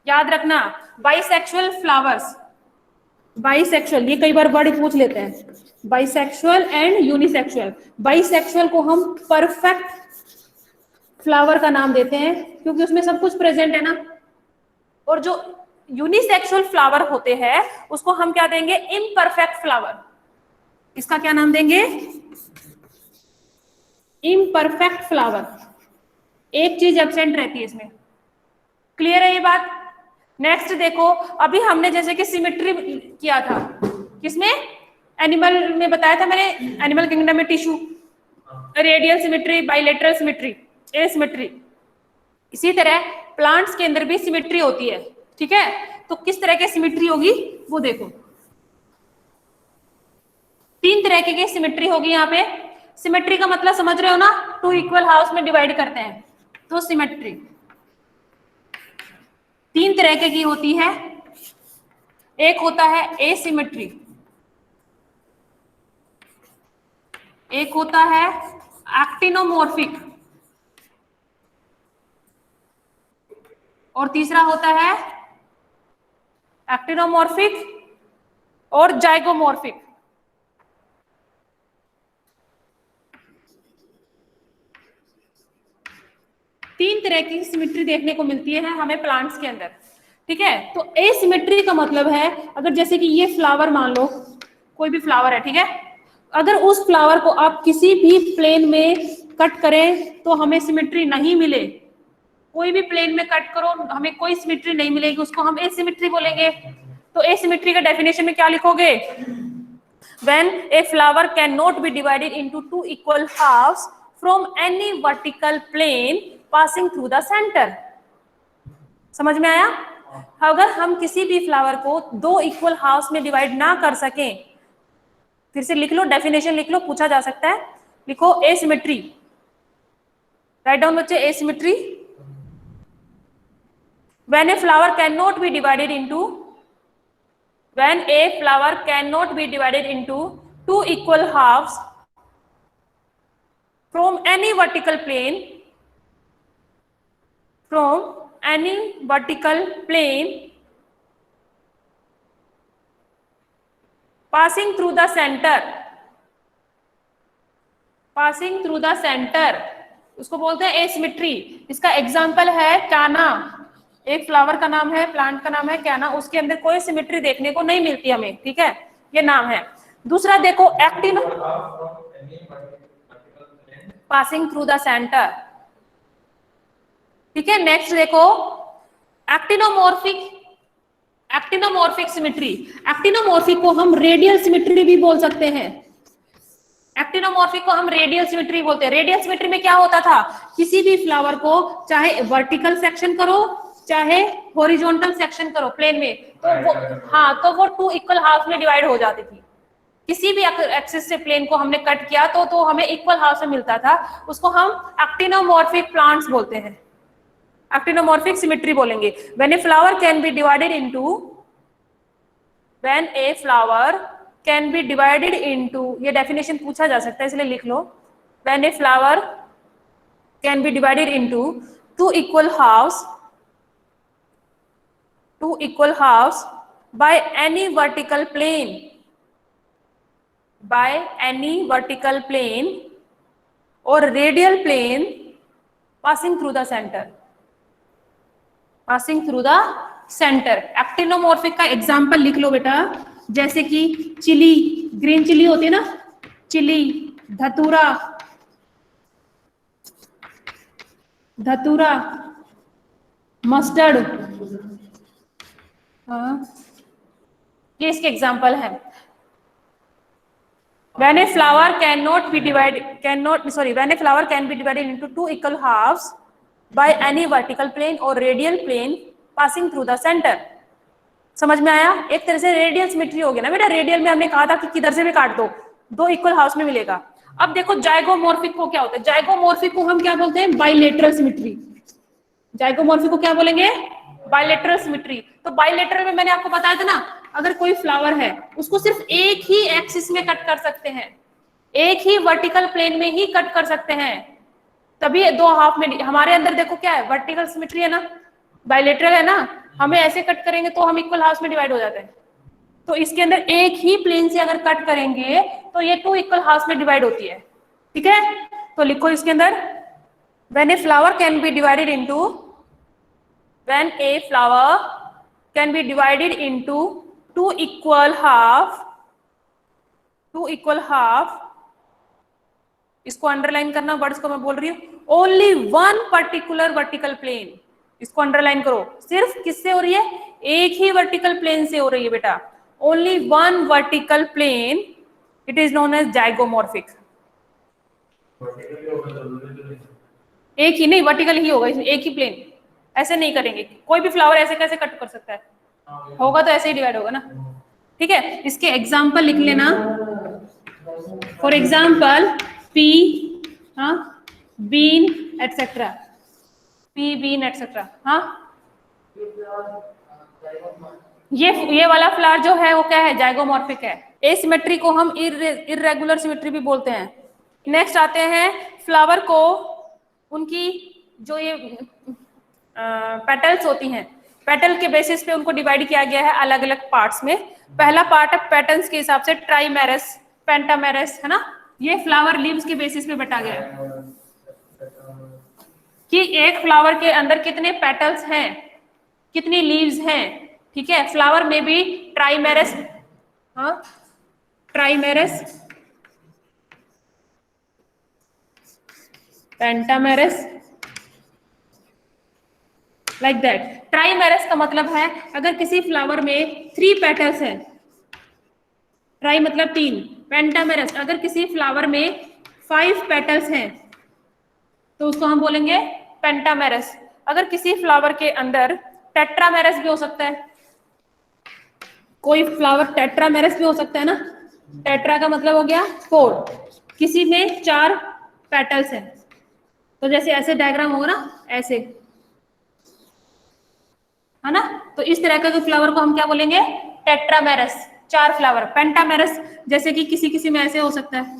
याद रखना। बाइसेक्सुअल फ्लावर्स, बाइसेक्सुअल, ये कई बार वर्ड पूछ लेते हैं, बाइसेक्सुअल एंड यूनिसेक्सुअल। बाइसेक्सुअल को हम परफेक्ट फ्लावर का नाम देते हैं क्योंकि उसमें सब कुछ प्रेजेंट है ना। और जो यूनिसेक्सुअल फ्लावर होते हैं उसको हम क्या देंगे? Imperfect flower. इसका क्या नाम देंगे? Imperfect flower. एक चीज एब्सेंट रहती है इसमें, क्लियर है ये बात? नेक्स्ट देखो, अभी हमने जैसे कि सिमेट्री किया था, किसमें? एनिमल में बताया था मैंने, एनिमल किंगडम में tissue, radial symmetry, bilateral symmetry, asymmetry. इसी तरह प्लांट्स के अंदर भी सिमेट्री होती है, ठीक है। तो किस तरह की सिमेट्री होगी वो देखो, 3 तरह की सिमेट्री होगी यहाँ पे। सिमेट्री का मतलब समझ रहे हो ना? 2 इक्वल हाउस में डिवाइड करते हैं तो सिमेट्री 3 तरह की होती है। एक होता है एसिमेट्री, एक होता है एक्टिनोमॉर्फिक, और तीसरा होता है एक्टिनोमॉर्फिक और जाइगोमॉर्फिक। तीन तरह की सिमेट्री देखने को मिलती है हमें प्लांट्स के अंदर, ठीक है। तो एसिमेट्री का मतलब है, अगर जैसे कि ये फ्लावर मान लो, कोई भी फ्लावर है, ठीक है। अगर उस फ्लावर को आप किसी भी प्लेन में कट करें तो हमें सिमेट्री नहीं मिले, कोई भी प्लेन में कट करो हमें कोई सिमेट्री नहीं मिलेगी, उसको हम एसिमेट्री बोलेंगे। तो एसिमेट्री का डेफिनेशन में क्या लिखोगे? When a flower cannot be divided into 2 equal halves from any vertical plane passing through the center. समझ में आया? अगर हम किसी भी फ्लावर को 2 इक्वल हाफ्स में डिवाइड ना कर सकें, फिर से लिख लो, डेफिनेशन लिख लो, पूछा जा सकता है। लिखो एसिमेट्री, राइट डाउन बच्चे, asymmetry. When a flower cannot be divided into, when a flower cannot be divided into 2 equal halves from any vertical plane, from any vertical plane passing through the center, passing through the center, उसको बोलते हैं asymmetry. इसका example है कैना, एक flower का नाम है, प्लांट का नाम है कैना, उसके अंदर कोई सिमेट्री देखने को नहीं मिलती हमें, ठीक है, ये नाम है। दूसरा देखो actino, passing through the centre, ठीक है। नेक्स्ट देखो एक्टिनोमॉर्फिक, एक्टिनोमॉर्फिक सिमेट्री। एक्टिनोमॉर्फिक को हम रेडियल सिमेट्री भी बोल सकते हैं, एक्टिनोमॉर्फिक को हम रेडियल सिमेट्री बोलते हैं। रेडियल सिमेट्री में क्या होता था? किसी भी फ्लावर को चाहे वर्टिकल सेक्शन करो चाहे हॉरिजॉन्टल सेक्शन करो प्लेन में, तो वो, हाँ, तो वो 2 इक्वल हाफ में डिवाइड हो जाती थी। किसी भी एक्सिस से प्लेन को हमने कट किया तो हमें इक्वल हाफ में मिलता था, उसको हम एक्टिनोमॉर्फिक प्लांट्स बोलते हैं, एक्टिनोमॉर्फिक सिमेट्री बोलेंगे। When a flower can be divided into, when a flower can be divided into, ये डेफिनेशन पूछा जा सकता है इसलिए लिख लो, when a flower can be divided into two equal halves by any vertical plane or radial plane passing through the center. Actinomorphic का example लिख लो बेटा, जैसे कि चिली, ग्रीन चिली होती है ना, चिली, धतूरा, मस्टर्ड, ये इसके एग्जाम्पल है। when a flower can be divided into two equal halves by any vertical plane or radial plane passing through the center। समझ में आया? एक तरह से रेडियल सिमेट्री हो गया ना बेटा। रेडियल में हमने कहा था कि किधर से भी काट दो, दो इक्वल हाउस में मिलेगा। अब देखो जाइगोमॉर्फिक को क्या होता है? जाइगोमॉर्फिक को हम क्या बोलते हैं? Bilateral symmetry. जाइगोमॉर्फिक को क्या बोलेंगे? Bilateral symmetry. तो बाइलेटरल में मैंने आपको बताया था ना, अगर कोई फ्लावर है उसको सिर्फ एक ही एक्सिस में कट कर सकते हैं, एक ही वर्टिकल प्लेन में ही कट कर सकते हैं, तभी दो हाफ में। हमारे अंदर देखो क्या है, वर्टिकल सिमेट्री है ना, बाइलेटरल है ना, हमें ऐसे कट करेंगे तो हम इक्वल हाफ में डिवाइड हो जाते हैं। तो इसके अंदर एक ही प्लेन से अगर कट करेंगे तो ये टू इक्वल हाफ में डिवाइड होती है। ठीक है, तो लिखो इसके अंदर, when a flower can be divided into two equal half, इसको अंडरलाइन करना, वर्ड्स को मैं बोल रही हूँ, only one particular vertical plane, इसको अंडरलाइन करो। सिर्फ किससे हो रही है? एक ही वर्टिकल प्लेन से हो रही है बेटा, only one vertical plane, it is known as zygomorphic. एक ही नहीं, वर्टिकल ही होगा इसमें, एक ही प्लेन। ऐसे नहीं करेंगे, कोई भी फ्लावर ऐसे कैसे कट कर सकता है? होगा तो ऐसे ही डिवाइड होगा ना। ठीक है, इसके एग्जाम्पल लिख लेना। For example pea, bean etcetera, pea bean etcetera. हाँ, ये वाला फ्लावर जो है वो क्या है? जाइगोमॉर्फिक है। एसिमेट्री को हम इर्रेगुलर सिमेट्री भी बोलते हैं। नेक्स्ट आते हैं फ्लावर को, उनकी जो ये पेटल्स होती हैं, पेटल के बेसिस पे उनको डिवाइड किया गया है अलग अलग पार्ट्स में। पहला पार्ट है पैटर्न्स के हिसाब से ट्राइमेरस, पेंटामेरस, है ना। ये फ्लावर लीव्स के बेसिस पे बटा गया है कि एक फ्लावर के अंदर कितने पेटल्स हैं, कितनी लीव्स हैं। ठीक है, फ्लावर में भी ट्राइमेरस, ट्राइमेरस, पेंटामेरस, लाइक दैट। ट्राइमेरस का मतलब है अगर किसी फ्लावर में 3 पेटल्स हैं, ट्राई मतलब 3, पेंटामेरस अगर किसी फ्लावर में 5 पेटल्स हैं तो उसको हम बोलेंगे पेंटामेरस। अगर किसी फ्लावर के अंदर टेट्रामेरस भी हो सकता है, कोई फ्लावर टेट्रामेरस भी हो सकता है ना, टेट्रा का मतलब हो गया 4, किसी में 4 पेटल्स हैं, तो जैसे ऐसे डायग्राम होगा ना, ऐसे, है ना। तो इस तरह के फ्लावर को हम क्या बोलेंगे? Tetramerous, 4 flower. पेंटामेरस जैसे कि किसी में ऐसे हो सकता है,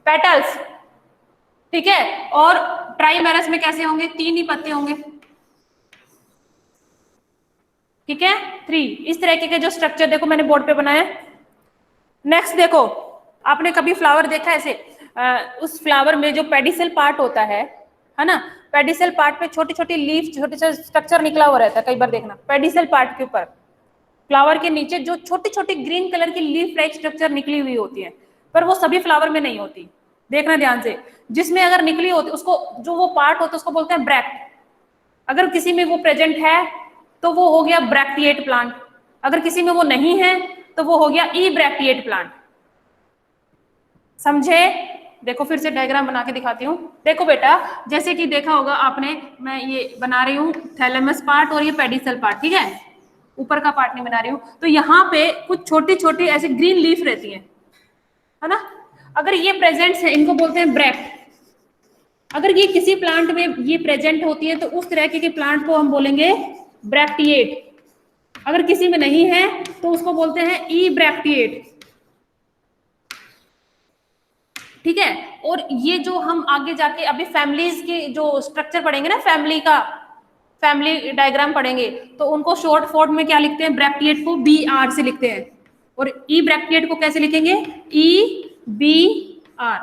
पेटल्स। ठीक है, और ट्राइमेरस में कैसे होंगे? 3 ही पत्ते होंगे। ठीक है, 3। इस तरह के जो स्ट्रक्चर देखो मैंने बोर्ड पे बनाया। नेक्स्ट देखो, आपने कभी फ्लावर देखा ऐसे, उस फ्लावर में जो पेडिसल पार्ट होता है ना, पेडिसल पार्ट पे छोटी छोटी लीफ, छोटे छोटे स्ट्रक्चर निकला हुआ रहता है। कई बार देखना, पेडिसल पार्ट के ऊपर फ्लावर के नीचे जो छोटी छोटी ग्रीन कलर की लीफ टाइप स्ट्रक्चर निकली हुई होती है, पर वो सभी फ्लावर में नहीं होती। देखना ध्यान से, जिसमें अगर निकली होती उसको, जो वो पार्ट होता है उसको बोलते हैं ब्रैक्ट। अगर किसी में वो प्रेजेंट है तो वो हो गया ब्रैक्टिएट प्लांट, अगर किसी में वो नहीं है तो वो हो गया ई ब्रैक्टिएट प्लांट। समझे? देखो फिर से डायग्राम बना के दिखाती हूँ। देखो बेटा, जैसे कि देखा होगा आपने, मैं ये बना रही हूँ थैलेमस पार्ट और ये पेडिसल पार्ट। ठीक है, ऊपर का पार्ट नहीं बना रही हूँ। तो यहाँ पे कुछ छोटी छोटी ऐसी ग्रीन लीफ रहती है ना। अगर ये प्रेजेंट है, इनको बोलते हैं ब्रैक्ट। अगर ये किसी प्लांट में ये प्रेजेंट होती है तो उस तरह के प्लांट को हम बोलेंगे ब्रैक्टिएट। अगर किसी में नहीं है तो उसको बोलते हैं ई ब्रैक्टिएट। ठीक है, और ये जो हम आगे जाके अभी फैमिलीज की जो स्ट्रक्चर पढ़ेंगे ना, फैमिली डायग्राम पढ़ेंगे, तो उनको शॉर्ट फॉर्म में क्या लिखते हैं, ब्रैकेट को बी आर से लिखते हैं, और ई ब्रैकेट को कैसे लिखेंगे, E B R,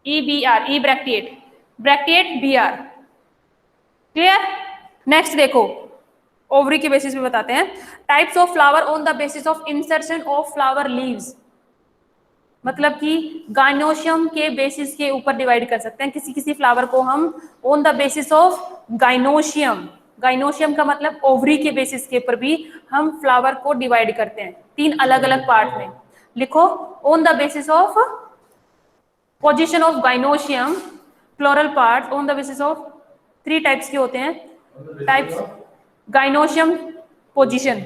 E B R, E bracket B R. Clear? Next देखो, ओवरी के बेसिस पे बताते हैं, types of flower on the basis of insertion of flower leaves, मतलब कि गाइनोशियम के बेसिस के ऊपर डिवाइड कर सकते हैं किसी किसी फ्लावर को हम, on the basis of gynoecium, gynoecium का मतलब ओवरी के बेसिस के ऊपर भी हम फ्लावर को डिवाइड करते हैं 3 अलग अलग पार्ट में। लिखो, on the basis of position of gynoecium, floral part on the basis of 3 types के होते हैं, types gynoecium position,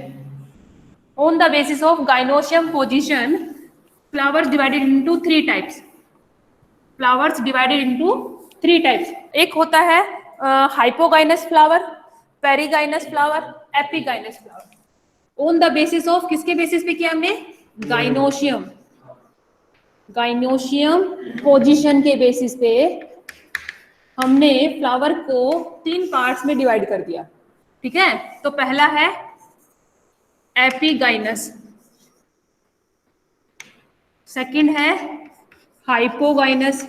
on the basis of gynoecium position flowers divided into 3 types, flowers divided into 3 types, एक होता है hypogynous flower, perigynous flower, epigynous flower. On the basis of किसके basis पे किया हमने, गाइनोशियम, गाइनोशियम पोजीशन के basis पे हमने फ्लावर को 3 पार्ट्स में डिवाइड कर दिया। ठीक है, तो पहला है एपीगाइनस, सेकंड है हाइपोगाइनस,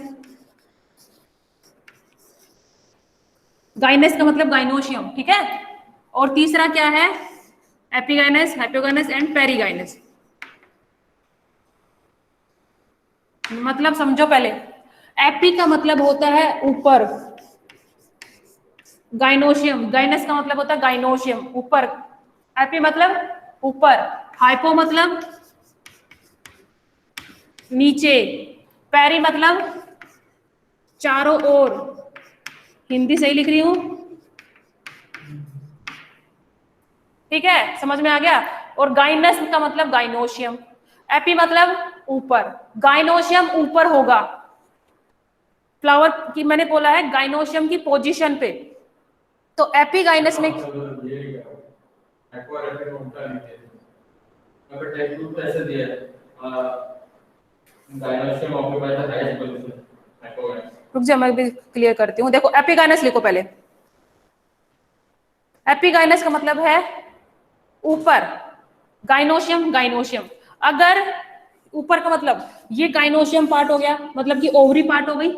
गाइनस का मतलब गाइनोशियम, ठीक है, और तीसरा क्या है, एपिगाइनस, हाइपोगाइनस एंड पेरीगाइनस। मतलब समझो पहले, एपी का मतलब होता है ऊपर, गाइनोशियम, गाइनस का मतलब होता है गाइनोशियम ऊपर, एपी मतलब ऊपर, हाइपो मतलब नीचे, पेरी मतलब चारों ओर, हिंदी सही लिख रही हूं, ठीक है, समझ में आ गया, और गाइनस का मतलब गाइनोशियम, एपी मतलब ऊपर, गाइनोशियम ऊपर होगा फ्लावर की, मैंने बोला है गाइनोशियम की पोजीशन पे, तो एपीगाइनस में रुक जा, मैं भी क्लियर करती हूँ। देखो एपिगाइनस लिखो पहले, एपिगाइनस का मतलब है ऊपर, गाइनोशियम गाइनोशियम, अगर ऊपर का मतलब ये गाइनोशियम पार्ट हो गया, मतलब कि ओवरी पार्ट हो गई,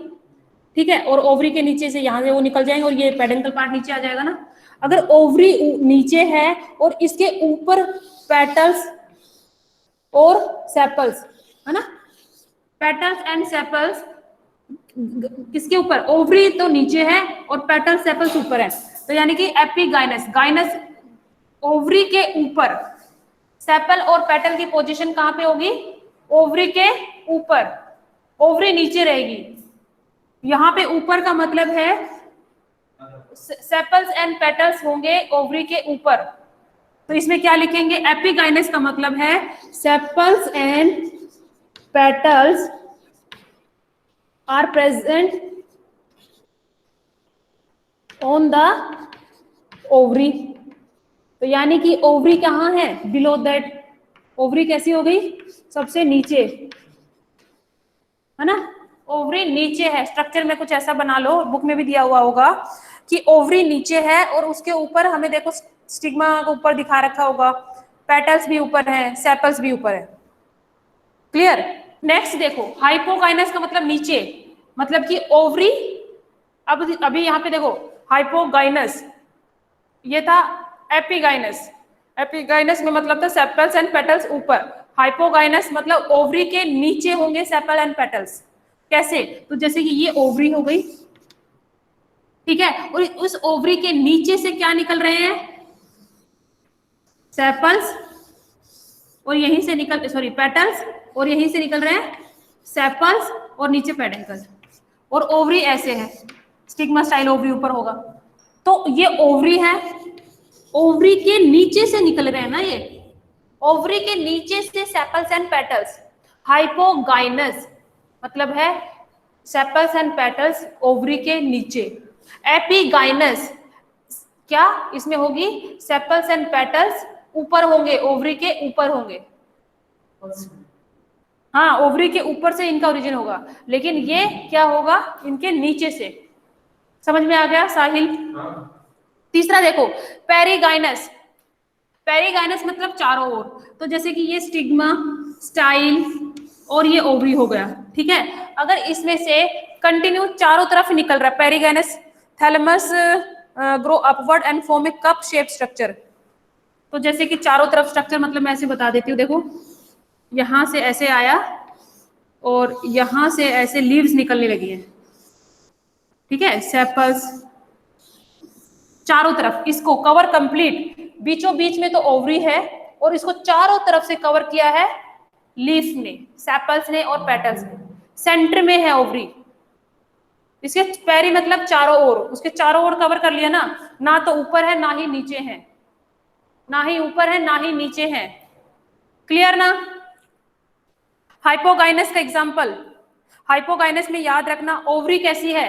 ठीक है, और ओवरी के नीचे से यहां से वो निकल जाएंगे और ये पेडेंकल पार्ट नीचे आ जाएगा ना। अगर ओवरी नीचे है और इसके ऊपर पेटल्स और सेपल्स है ना, पेटल्स एंड सेपल्स किसके ऊपर, ओवरी तो नीचे है और पेटल सेपल्स ऊपर है, तो यानी कि एपिगाइनस, गाइनस ओवरी के ऊपर, सेपल और पेटल की पोजीशन कहां पे होगी, ओवरी के ऊपर, ओवरी नीचे रहेगी, यहां पे ऊपर का मतलब है सेपल्स एंड पेटल्स होंगे ओवरी के ऊपर, तो इसमें क्या लिखेंगे, एपिगाइनस का मतलब है sepals and petals are present on the ovary, तो यानी कि ओवरी कहाँ है, बिलो दैट, ओवरी कैसी हो गई, सबसे नीचे है ना, ओवरी नीचे है, स्ट्रक्चर में कुछ ऐसा बना लो, बुक में भी दिया हुआ होगा कि ओवरी नीचे है और उसके ऊपर हमें देखो स्टिग्मा को ऊपर दिखा रखा होगा, पेटल्स भी ऊपर है, सेपल्स भी ऊपर है। क्लियर? नेक्स्ट देखो, हाइपोगाइनस का मतलब नीचे, मतलब कि ओवरी, अब अभी यहाँ पे देखो हाइपोगाइनस, ये था एपिगाइनस, एपिगाइनस में मतलब था सेपल्स एंड पेटल्स ऊपर, हाइपोगाइनस मतलब ओवरी के नीचे होंगे सेपल एंड पेटल्स। कैसे? तो जैसे कि ये ओवरी हो गई, ठीक है, और उस ओवरी के नीचे से क्या निकल रहे हैं, सेपल्स, और यहीं से निकल, सॉरी पेटल्स, और यहीं से निकल रहे हैं सेपल्स और नीचे पेडेंकल, और ओवरी ऐसे है, स्टिग्मा स्टाइल ओवरी ऊपर होगा, तो ये ओवरी है, ओवरी के नीचे से निकल रहे हैं ना ये, ओवरी के नीचे से सेपल्स एंड पेटल्स, हाइपोगाइनस मतलब है सेपल्स एंड पेटल्स ओवरी के नीचे, एपिगाइनस क्या इसमें होगी, सेपल्स एंड पेटल्स ऊपर होंगे, ओवरी के ऊपर होंगे, हाँ, ओवरी के ऊपर से इनका ओरिजिन होगा, लेकिन ये क्या होगा, इनके नीचे से। समझ में आ गया साहिल? तीसरा देखो, पेरिगाइनस। पेरिगाइनस मतलब चारों ओर। तो जैसे कि ये स्टिग्मा, स्टाइल और ये ओवरी हो गया, ठीक है। अगर इसमें से कंटिन्यू चारों तरफ निकल रहा है perigynous, thalamus grow upward and form A cup shape structure. तो जैसे कि चारों तरफ स्ट्रक्चर मतलब मैं ऐसे बता देती हूँ, देखो यहां से ऐसे आया और यहां से ऐसे लीव्स निकलने लगी है, ठीक है। सेपल्स चारों तरफ इसको कवर कंप्लीट, बीचों बीच में तो ओवरी है और इसको चारों तरफ से कवर किया है लीफ ने, सेपल्स ने और पेटल्स ने। सेंटर में है ओवरी, इसके पेरी मतलब चारों ओर, उसके चारों ओर कवर कर लिया ना, ना तो ऊपर है ना ही नीचे है, ना ही ऊपर है ना ही नीचे है। क्लियर ना? हाइपोगाइनस का एग्जांपल, हाइपोगाइनस में याद रखना ओवरी कैसी है,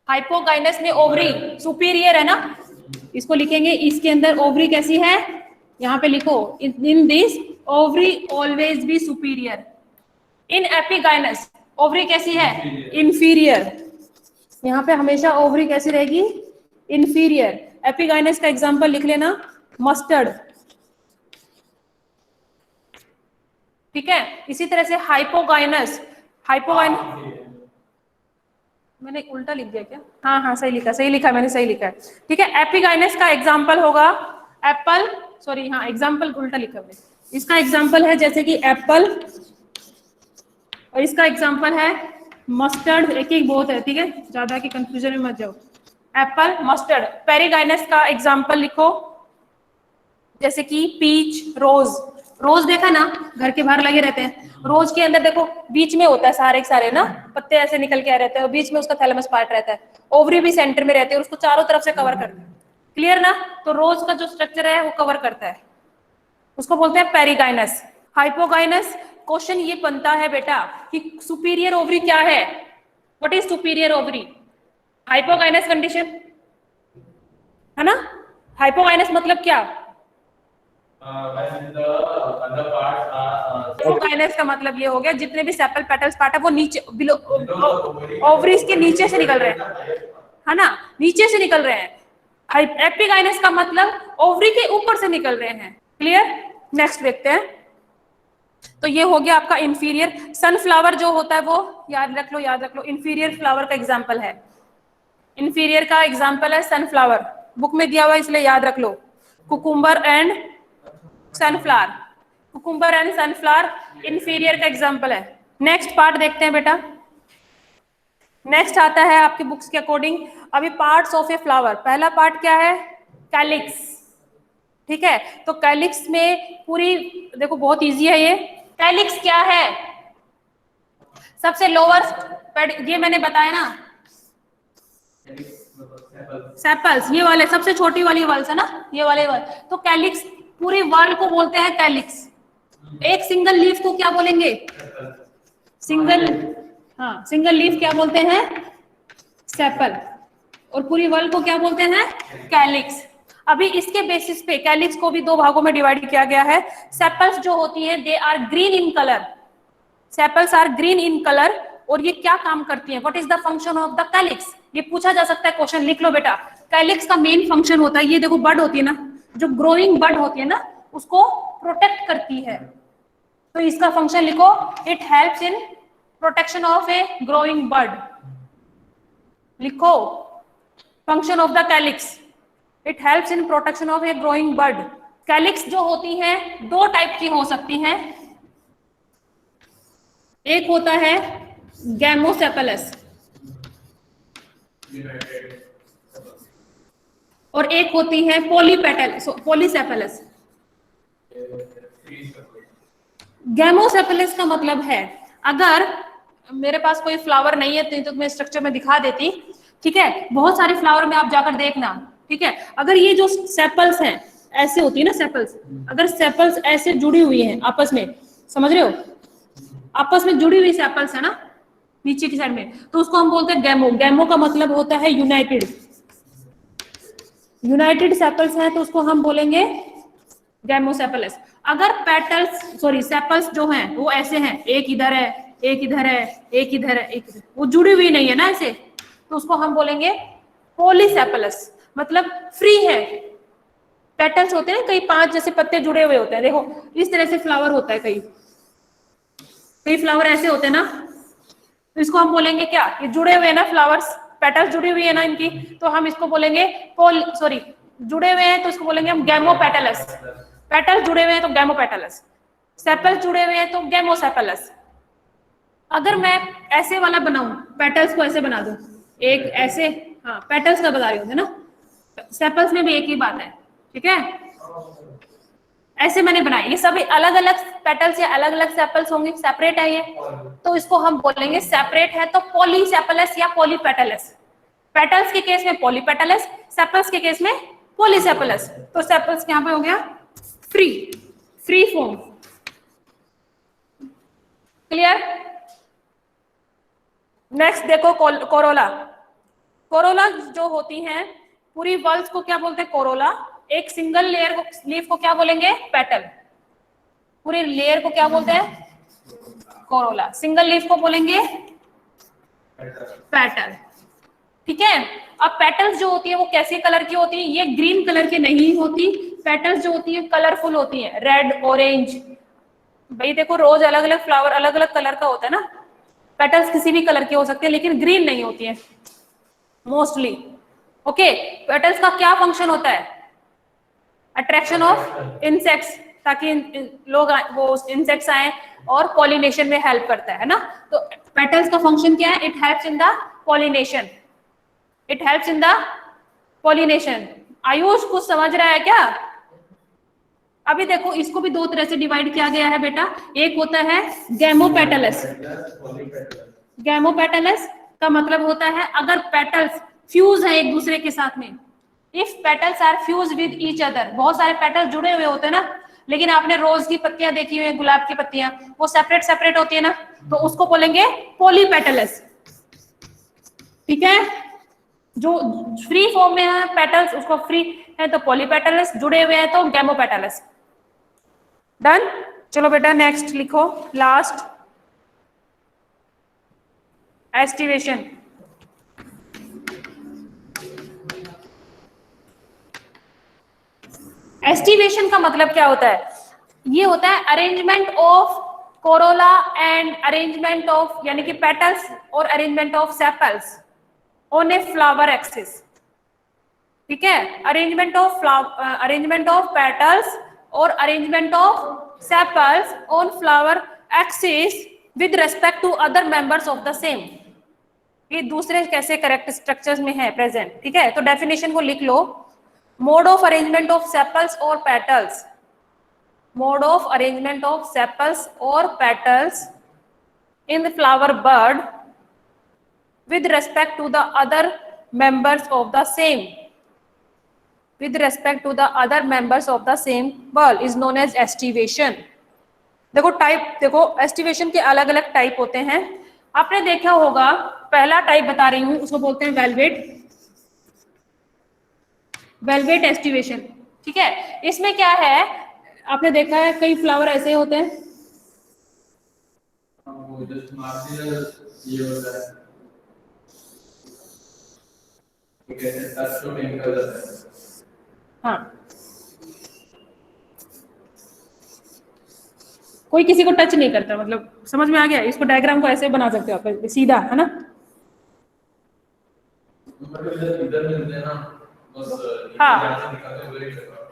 हाइपोगाइनस में ओवरी सुपीरियर है ना, इसको लिखेंगे इसके अंदर ओवरी कैसी है, यहां पे लिखो in this ovary always be superior. In epigynous ovary कैसी है, इंफीरियर, यहां पे हमेशा ओवरी कैसी रहेगी, इंफीरियर। एपिगाइनस का एग्जांपल लिख लेना, मस्टर्ड, ठीक है। इसी तरह से हाइपोगाइनस, हाइपोगाइनस मैंने उल्टा लिख दिया क्या? हाँ हाँ सही लिखा, सही लिखा मैंने, सही लिखा है, ठीक है। एपिगाइनस का एग्जांपल होगा एप्पल, सॉरी हाँ एग्जांपल उल्टा लिखा मैंने। इसका एग्जांपल है जैसे कि एप्पल, और इसका एग्जांपल है मस्टर्ड, एक एक बहुत है, ठीक है, ज्यादा की कंफ्यूजन में मत जाओ। Apple, mustard. पेरिगाइनस का एग्जांपल लिखो जैसे कि पीच, रोज। रोज देखा ना, घर के बाहर लगे रहते हैं, रोज के अंदर देखो बीच में होता है सारे के सारे ना, पत्ते ऐसे निकल के आ रहते हैं और बीच में उसका थैलेमस पार्ट रहता है, ओवरी भी सेंटर में रहती है और उसको चारों तरफ से कवर करता है। क्लियर ना? तो रोज का जो स्ट्रक्चर है वो कवर करता है, उसको बोलते हैं पेरिगाइनस। हाइपोगाइनस, क्वेश्चन ये बनता है बेटा कि सुपीरियर ओवरी क्या है, what is superior ovary, hypogynous condition है ना। हाइपोगाइनस मतलब क्या, हाइपोगाइनस का मतलब ये हो गया जितने भी सेपल पेटल्स पार्ट है वो नीचे बिलो ओवरीज के नीचे से निकल रहे हैं, है ना, नीचे से निकल रहे हैं। एपिगाइनस का मतलब ओवरी के ऊपर से निकल रहे हैं। क्लियर? नेक्स्ट देखते हैं। तो ये हो गया आपका इंफीरियर। सनफ्लावर जो होता है वो याद रख लो, याद रख लो, इंफीरियर फ्लावर का एग्जाम्पल है, इंफीरियर का एग्जाम्पल है सनफ्लावर, बुक में दिया हुआ इसलिए याद रख लो। Cucumber and sunflower, cucumber and sunflower inferior का एग्जाम्पल है। नेक्स्ट पार्ट देखते हैं बेटा, नेक्स्ट आता है आपकी बुक्स के अकॉर्डिंग अभी पार्ट्स ऑफ ए फ्लावर। पहला पार्ट क्या है, कैलिक्स, ठीक है। तो कैलिक्स में पूरी देखो बहुत इजी है ये, कैलिक्स क्या है, सबसे लोअर, ये मैंने बताया ना, सेपल्स, ये वाले सबसे छोटी वाली वल्स है ना, ये वाले वल। तो कैलिक्स पूरी वर्ल्ड को बोलते हैं कैलिक्स। एक सिंगल लीफ को क्या बोलेंगे, सिंगल, हाँ सिंगल लीफ क्या बोलते हैं, सेपल, और पूरी वर्ल्ड को क्या बोलते हैं, कैलिक्स। अभी इसके बेसिस पे कैलिक्स को भी दो भागों में डिवाइड किया गया है। सेपल्स जो होती हैं they are green in colour, sepals are green in colour, और ये क्या काम करती हैं, what is the function of the calyx, ये पूछा जा सकता है क्वेश्चन, लिख लो बेटा। कैलिक्स का मेन फंक्शन होता है, ये देखो बड होती है ना, जो ग्रोइंग बड होती है ना उसको प्रोटेक्ट करती है, तो इसका फंक्शन लिखो, it helps in protection of a growing bud. लिखो function of the calyx, it helps in protection of a growing bud. Calyx जो होती हैं दो टाइप की हो सकती हैं, एक होता है गैमोसेफेलस और एक होती है पॉलीसेफेलस। गैमोसेफेलस का मतलब है, अगर मेरे पास कोई फ्लावर नहीं है तो मैं स्ट्रक्चर में दिखा देती, ठीक है, बहुत सारे फ्लावर में आप जाकर देखना, ठीक है। अगर ये जो सेपल्स हैं ऐसे होती है ना सेपल्स, अगर सेपल्स ऐसे जुड़ी हुई हैं आपस में, समझ रहे हो, आपस में जुड़ी हुई सेपल्स है ना नीचे की साइड में, तो उसको हम बोलते हैं गैमो। गैमो का मतलब होता है यूनाइटेड, यूनाइटेड सेपल्स है तो उसको हम बोलेंगे गैमोसेफेलस। अगर पेटल्स सॉरी सेपल्स जो हैं वो ऐसे हैं, एक इधर है, एक इधर है, एक इधर है, एक इधर, वो जुड़ी हुई नहीं है ना ऐसे, तो उसको हम बोलेंगे पॉलीसेपलस, मतलब फ्री है। पेटल्स होते हैं कई 5 जैसे पत्ते जुड़े हुए होते हैं, देखो इस तरह से फ्लावर होता है, कई कई फ्लावर ऐसे होते हैं ना, तो इसको हम बोलेंगे क्या, ये जुड़े हुए हैं ना फ्लावर्स, पेटल्स जुड़ी हुई है ना इनकी, तो हम इसको बोलेंगे सॉरी जुड़े हुए हैं तो इसको बोलेंगे हम गैमोपेटलस। पेटल्स जुड़े हुए हैं तो गैमोपेटलस, सेपल्स जुड़े हुए हैं तो गैमोसेपलस। अगर मैं ऐसे वाला बनाऊं, पेटल्स को ऐसे बना दूं, एक ऐसे, हाँ पेटल्स का बता रही हूँ ना, सेपल्स में भी एक ही बात है, ठीक है। ऐसे मैंने बनाए, ये सभी अलग अलग पेटल्स या अलग अलग सेपल्स होंगे, सेपरेट है ये, तो इसको हम बोलेंगे सेपरेट है तो पॉलीसेपलस या पॉलीपेटलस। पेटल्स के केस में पॉलीपेटलस, सेपल्स के केस में पॉलीसेपलस। तो सेपल्स यहाँ पे हो गया free, free form, clear. Next देखो कोरोला। कोरोला जो होती हैं पूरी बल्ब्स को क्या बोलते हैं, कोरोला। एक सिंगल लेयर को, लीफ को क्या बोलेंगे, पेटल। पूरी लेयर को क्या बोलते हैं, कोरोला। सिंगल लीफ को बोलेंगे पेटल, ठीक है। अब पेटल्स जो होती है वो कैसे कलर की होती है, ये ग्रीन कलर की नहीं होती, पेटल्स जो होती है कलरफुल होती है, रेड, ऑरेंज। भाई देखो रोज अलग अलग फ्लावर अलग अलग कलर का होता है ना, पेटल्स किसी भी कलर के हो सकते हैं लेकिन ग्रीन नहीं होती है मोस्टली। ओके, पेटल्स का क्या फंक्शन होता है, अट्रैक्शन ऑफ इंसेक्ट्स, ताकि लोग वो इंसेक्ट्स आए और पॉलिनेशन में हेल्प करता है ना। तो पेटल्स का फंक्शन क्या है, it helps in the pollination, it helps in the pollination. Ayush कुछ समझ रहा है क्या। अभी देखो इसको भी दो तरह से डिवाइड किया गया है बेटा, एक होता है गैमोपेटलस। गैमोपेटलस का मतलब होता है अगर पेटल्स फ्यूज है एक दूसरे के साथ में, if petals are fused with each other, बहुत सारे पेटल्स जुड़े हुए होते हैं ना, लेकिन आपने रोज की पत्तियां देखी हुई है, गुलाब की पत्तियां, वो सेपरेट सेपरेट होती है ना, तो उसको बोलेंगे पॉलीपेटलस, ठीक है। जो फ्री फॉर्म में है पेटल्स उसको फ्री है तो पॉलीपेटलस, जुड़े हुए हैं तो गैमोपेटलस। डन। चलो बेटा नेक्स्ट लिखो, लास्ट एस्टिवेशन। एस्टिवेशन का मतलब क्या होता है, ये होता है arrangement of corolla and arrangement of यानी कि पेटल्स और arrangement of sepals on a flower axis, ठीक है। अरेंजमेंट ऑफ पेटल्स और arrangement of sepals on flower axis with respect to other members of the same. ये दूसरे कैसे correct structures में है प्रेजेंट, ठीक है। तो डेफिनेशन को लिख लो, mode of arrangement of sepals और petals, mode of arrangement of sepals और petals in the flower bud with respect to the other members of the same, with respect to the other members of the same bud is known as estivation। देखो type, देखो aestivation के अलग अलग type होते हैं, आपने देखा होगा। पहला टाइप बता रही हूं, उसको बोलते हैं वेलवेट, वेलवेट एस्टिवेशन, ठीक है। इसमें क्या है, आपने देखा है कई फ्लावर ऐसे होते हैं, हाँ कोई किसी को टच नहीं करता, मतलब समझ में आ गया। इसको डायग्राम को ऐसे बना सकते हो आप, सीधा है ना। हाँ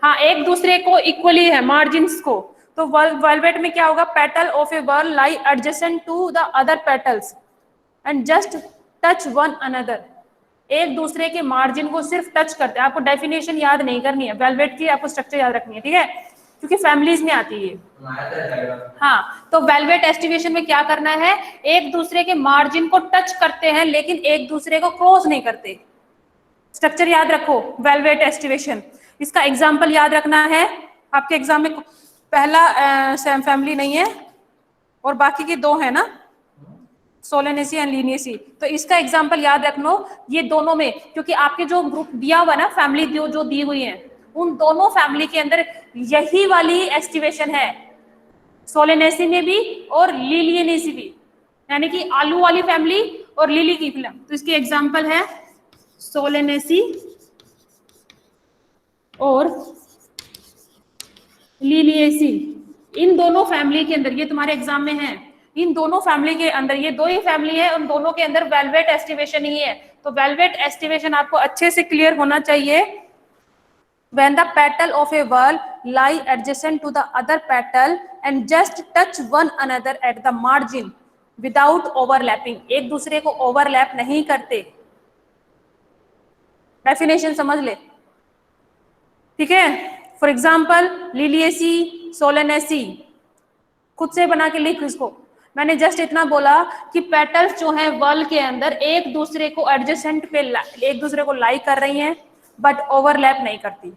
हाँ, एक दूसरे को इक्वली है मार्जिन्स को। तो वेलवेट में क्या होगा, petal of a bird lie adjacent to the other petals and just touch one another, एक दूसरे के मार्जिन को सिर्फ टच करते हैं। आपको डेफिनेशन याद नहीं करनी है वेलवेट की, आपको स्ट्रक्चर याद रखनी है, ठीक है, क्योंकि फैमिलीज में आती है। हाँ, तो वेलवेट एस्टिवेशन में क्या करना है, एक दूसरे के मार्जिन को टच करते हैं लेकिन एक दूसरे को क्रॉस नहीं करते। स्ट्रक्चर याद रखो, वेलवेट एस्टिवेशन। इसका एग्जाम्पल याद रखना है, आपके एग्जाम में पहला फैमिली नहीं है और बाकी के दो है ना, सोलेनेसी एंड लीनियसी। तो इसका एग्जाम्पल याद रखना ये दोनों में, क्योंकि आपके जो ग्रुप दिया हुआ ना फैमिली जो दी हुई है, उन दोनों फैमिली के अंदर यही वाली एस्टिवेशन है सोलेनेसी में भी और लिलियनेसी भी, यानी कि आलू वाली फैमिली और लिली की फिल्म। तो इसके एग्जांपल है सोलेनेसी और लिलियेसी। इन दोनों फैमिली के अंदर, ये तुम्हारे एग्जाम में है, इन दोनों फैमिली के अंदर, ये दो ही फैमिली है, उन दोनों के अंदर वेलवेट एस्टिवेशन ही है। तो वेलवेट एस्टिवेशन आपको अच्छे से क्लियर होना चाहिए। When the petal of a wall lie adjacent to the other petal and just touch one another at the margin without overlapping, एक दूसरे को ओवरलैप नहीं करते। डेफिनेशन समझ ले, ठीक है। फॉर एग्जाम्पल लिलियेसी, सोलेनेसी, खुद से बना के लिख इसको। मैंने जस्ट इतना बोला कि पेटल्स जो हैं वॉल के अंदर एक दूसरे को एडजेसेंट पे एक दूसरे को लाई कर रही हैं बट ओवरलैप नहीं करती,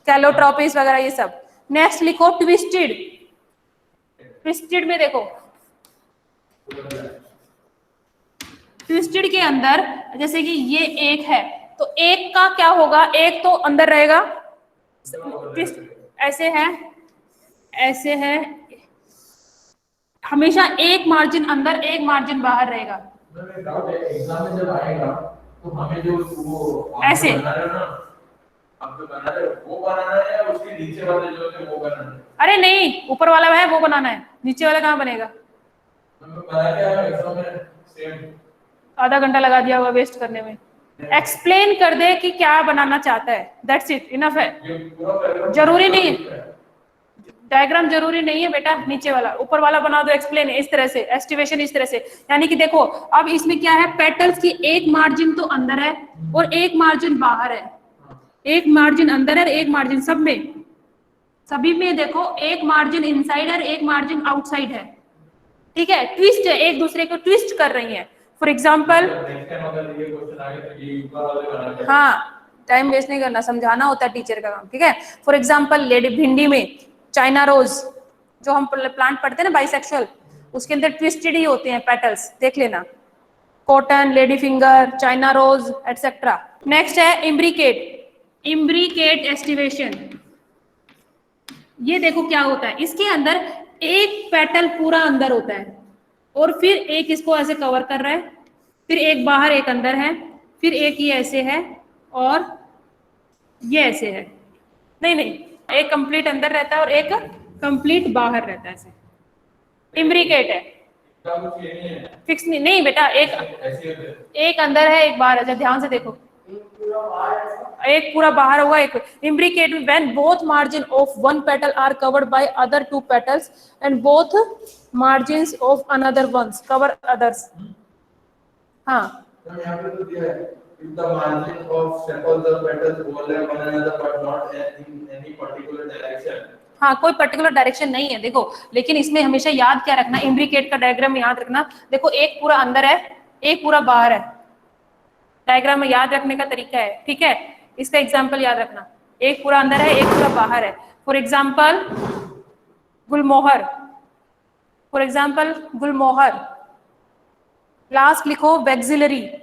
कैलोट्रोपिस वगैरह ये सब। नेक्स्ट लिखो ट्विस्टेड। ट्विस्टेड में देखो, ट्विस्टेड के अंदर जैसे कि ये एक है, तो एक का क्या होगा, एक तो अंदर रहेगा, ऐसे है, ऐसे है, हमेशा एक मार्जिन अंदर एक मार्जिन बाहर रहेगा। एग्जाम में जब आएगा तो हमें जो वो ऐसे वो बनाना है या उसके नीचे वाले जो है वो बनाना है? अरे नहीं, ऊपर वाला है वो बनाना है, नीचे वाला कहाँ बनेगा? आधा घंटा लगा दिया होगा वेस्ट करने में। एक्सप्लेन कर दे कि क्या बनाना चाहता है, दैट्स इट, इनफ है। जरूरी नहीं, डायग्राम जरूरी नहीं है बेटा, नीचे वाला ऊपर वाला बना दो। एक्सप्लेन इस तरह से, एस्टिवेशन इस तरह से, यानी कि देखो अब इसमें क्या है, पेटल्स की एक मार्जिन तो अंदर है और एक मार्जिन बाहर है, एक मार्जिन अंदर है, एक मार्जिन सब में, सभी में देखो एक मार्जिन इनसाइड है, एक मार्जिन आउटसाइड है, ठीक है। ट्विस्ट है, एक दूसरे को ट्विस्ट कर रही है। फॉर एग्जाम्पल, हाँ टाइम वेस्ट नहीं करना, समझाना होता है टीचर का काम, ठीक है। फॉर एग्जाम्पल लेडी भिंडी में चाइना रोज जो हम प्लांट पढ़ते हैं ना बाइसेक्सुअल, उसके अंदर ट्विस्टेड ही होते हैं पेटल्स, देख लेना। Cotton, lady finger, China rose etcetera. Next है इम्ब्रिकेट। इम्ब्रिकेट एस्टिवेशन, ये देखो क्या होता है, इसके अंदर एक पेटल पूरा अंदर होता है और फिर एक इसको ऐसे कवर कर रहा है, फिर एक बाहर एक अंदर है, फिर एक ये ऐसे है और ये ऐसे है, नहीं नहीं, एक कंप्लीट अंदर रहता है और एक कंप्लीट बाहर रहता है, ऐसे इम्ब्रिकेट है। फिक्स नहीं, नहीं बेटा, एक अंदर है एक बाहर है, ध्यान से देखो, एक पूरा बाहर होगा एक। इम्ब्रिकेट में when both margin of one petal are covered by other two petals and both margins of another ones cover others. हाँ if the margin of sepals or petals overlap one another but not in any particular direction। हाँ कोई particular direction नहीं है, देखो लेकिन इसमें हमेशा याद क्या रखना, इम्ब्रिकेट का डायग्राम याद रखना। देखो एक पूरा अंदर है, एक पूरा बाहर है, डायग्राम में याद रखने का तरीका है, ठीक है। इसका एग्जाम्पल याद रखना, एक पूरा अंदर है, एक पूरा बाहर है। For example Gulmohar, for example Gulmohar. Last लिखो वैक्सिलरी।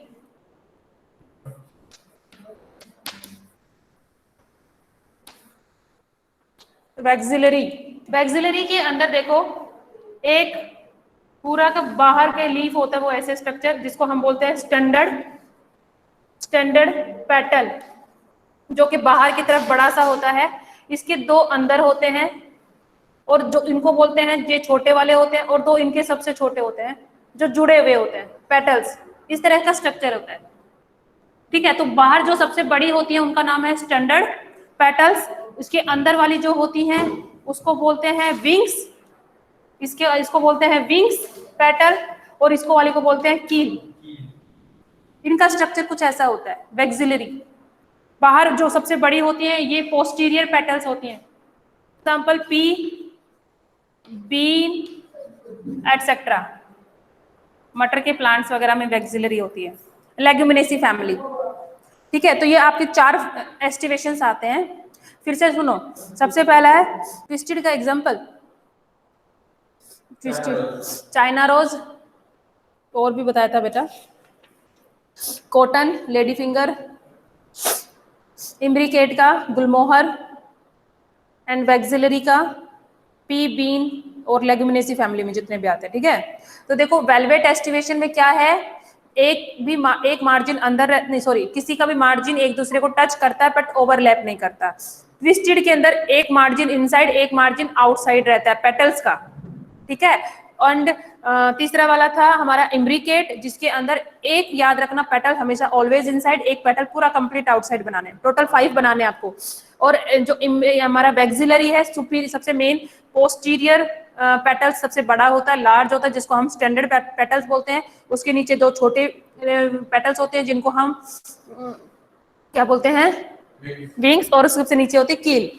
वैक्सिलरी, वैक्सिलरी के अंदर देखो एक पूरा का बाहर के लीफ होता है, वो ऐसे स्ट्रक्चर जिसको हम बोलते हैं स्टैंडर्ड पेटल, जो कि बाहर की तरफ बड़ा सा होता है। इसके दो अंदर होते हैं और जो इनको बोलते हैं ये छोटे वाले होते हैं, और दो इनके सबसे छोटे होते हैं जो जुड़े हुए होते हैं, पेटल्स। इस तरह का स्ट्रक्चर होता है, ठीक है। तो बाहर जो सबसे बड़ी होती है उनका नाम है स्टैंडर्ड पेटल्स, उसके अंदर वाली जो होती हैं उसको बोलते हैं विंग्स, इसको बोलते हैं विंग्स पेटल, और इसको वाली को बोलते हैं कील। इनका स्ट्रक्चर कुछ ऐसा होता है वैक्सिलरी। बाहर जो सबसे बड़ी होती है ये पोस्टीरियर पेटल्स होती हैं, एग्जाम्पल पी, बीन एटसेट्रा। मटर के प्लांट्स वगैरह में वैक्सिलरी होती है, लेग्यूमिनेसी फैमिली, ठीक है। तो ये आपके 4 एस्टिवेशंस आते हैं। फिर से सुनो, सबसे पहला है ट्विस्टेड का एग्जांपल, ट्विस्टेड चाइना रोज, और भी बताया था बेटा, कॉटन, लेडी फिंगर, इम्ब्रिकेट का गुलमोहर एंड वैक्सिलरी का पी बीन और लेगुमिनेसी फैमिली में जितने भी आते हैं, ठीक है। तो देखो वेलवेट एस्टिवेशन में क्या है, एक मार्जिन अंदर नहीं, सॉरी, किसी का भी मार्जिन एक दूसरे को टच करता है बट ओवरलैप नहीं करता। ट्विस्टेड के अंदर एक मार्जिन इनसाइड एक मार्जिन आउटसाइड रहता है पेटल्स का, ठीक है। एंड तीसरा वाला था हमारा इम्ब्रिकेट, जिसके अंदर एक याद रखना पेटल हमेशा ऑलवेज इनसाइड, एक पेटल पूरा कंप्लीट आउटसाइड बनाने, टोटल 5 बनाने आपको। और जो हमारा वैक्सिलरी है सबसे मेन पोस्टीरियर पेटल्स सबसे बड़ा होता है, लार्ज होता है, जिसको हम स्टैंडर्ड पेटल्स बोलते हैं। उसके नीचे 2 छोटे पेटल्स होते हैं जिनको हम क्या बोलते हैं, विंग्स, और सबसे नीचे होती है कील।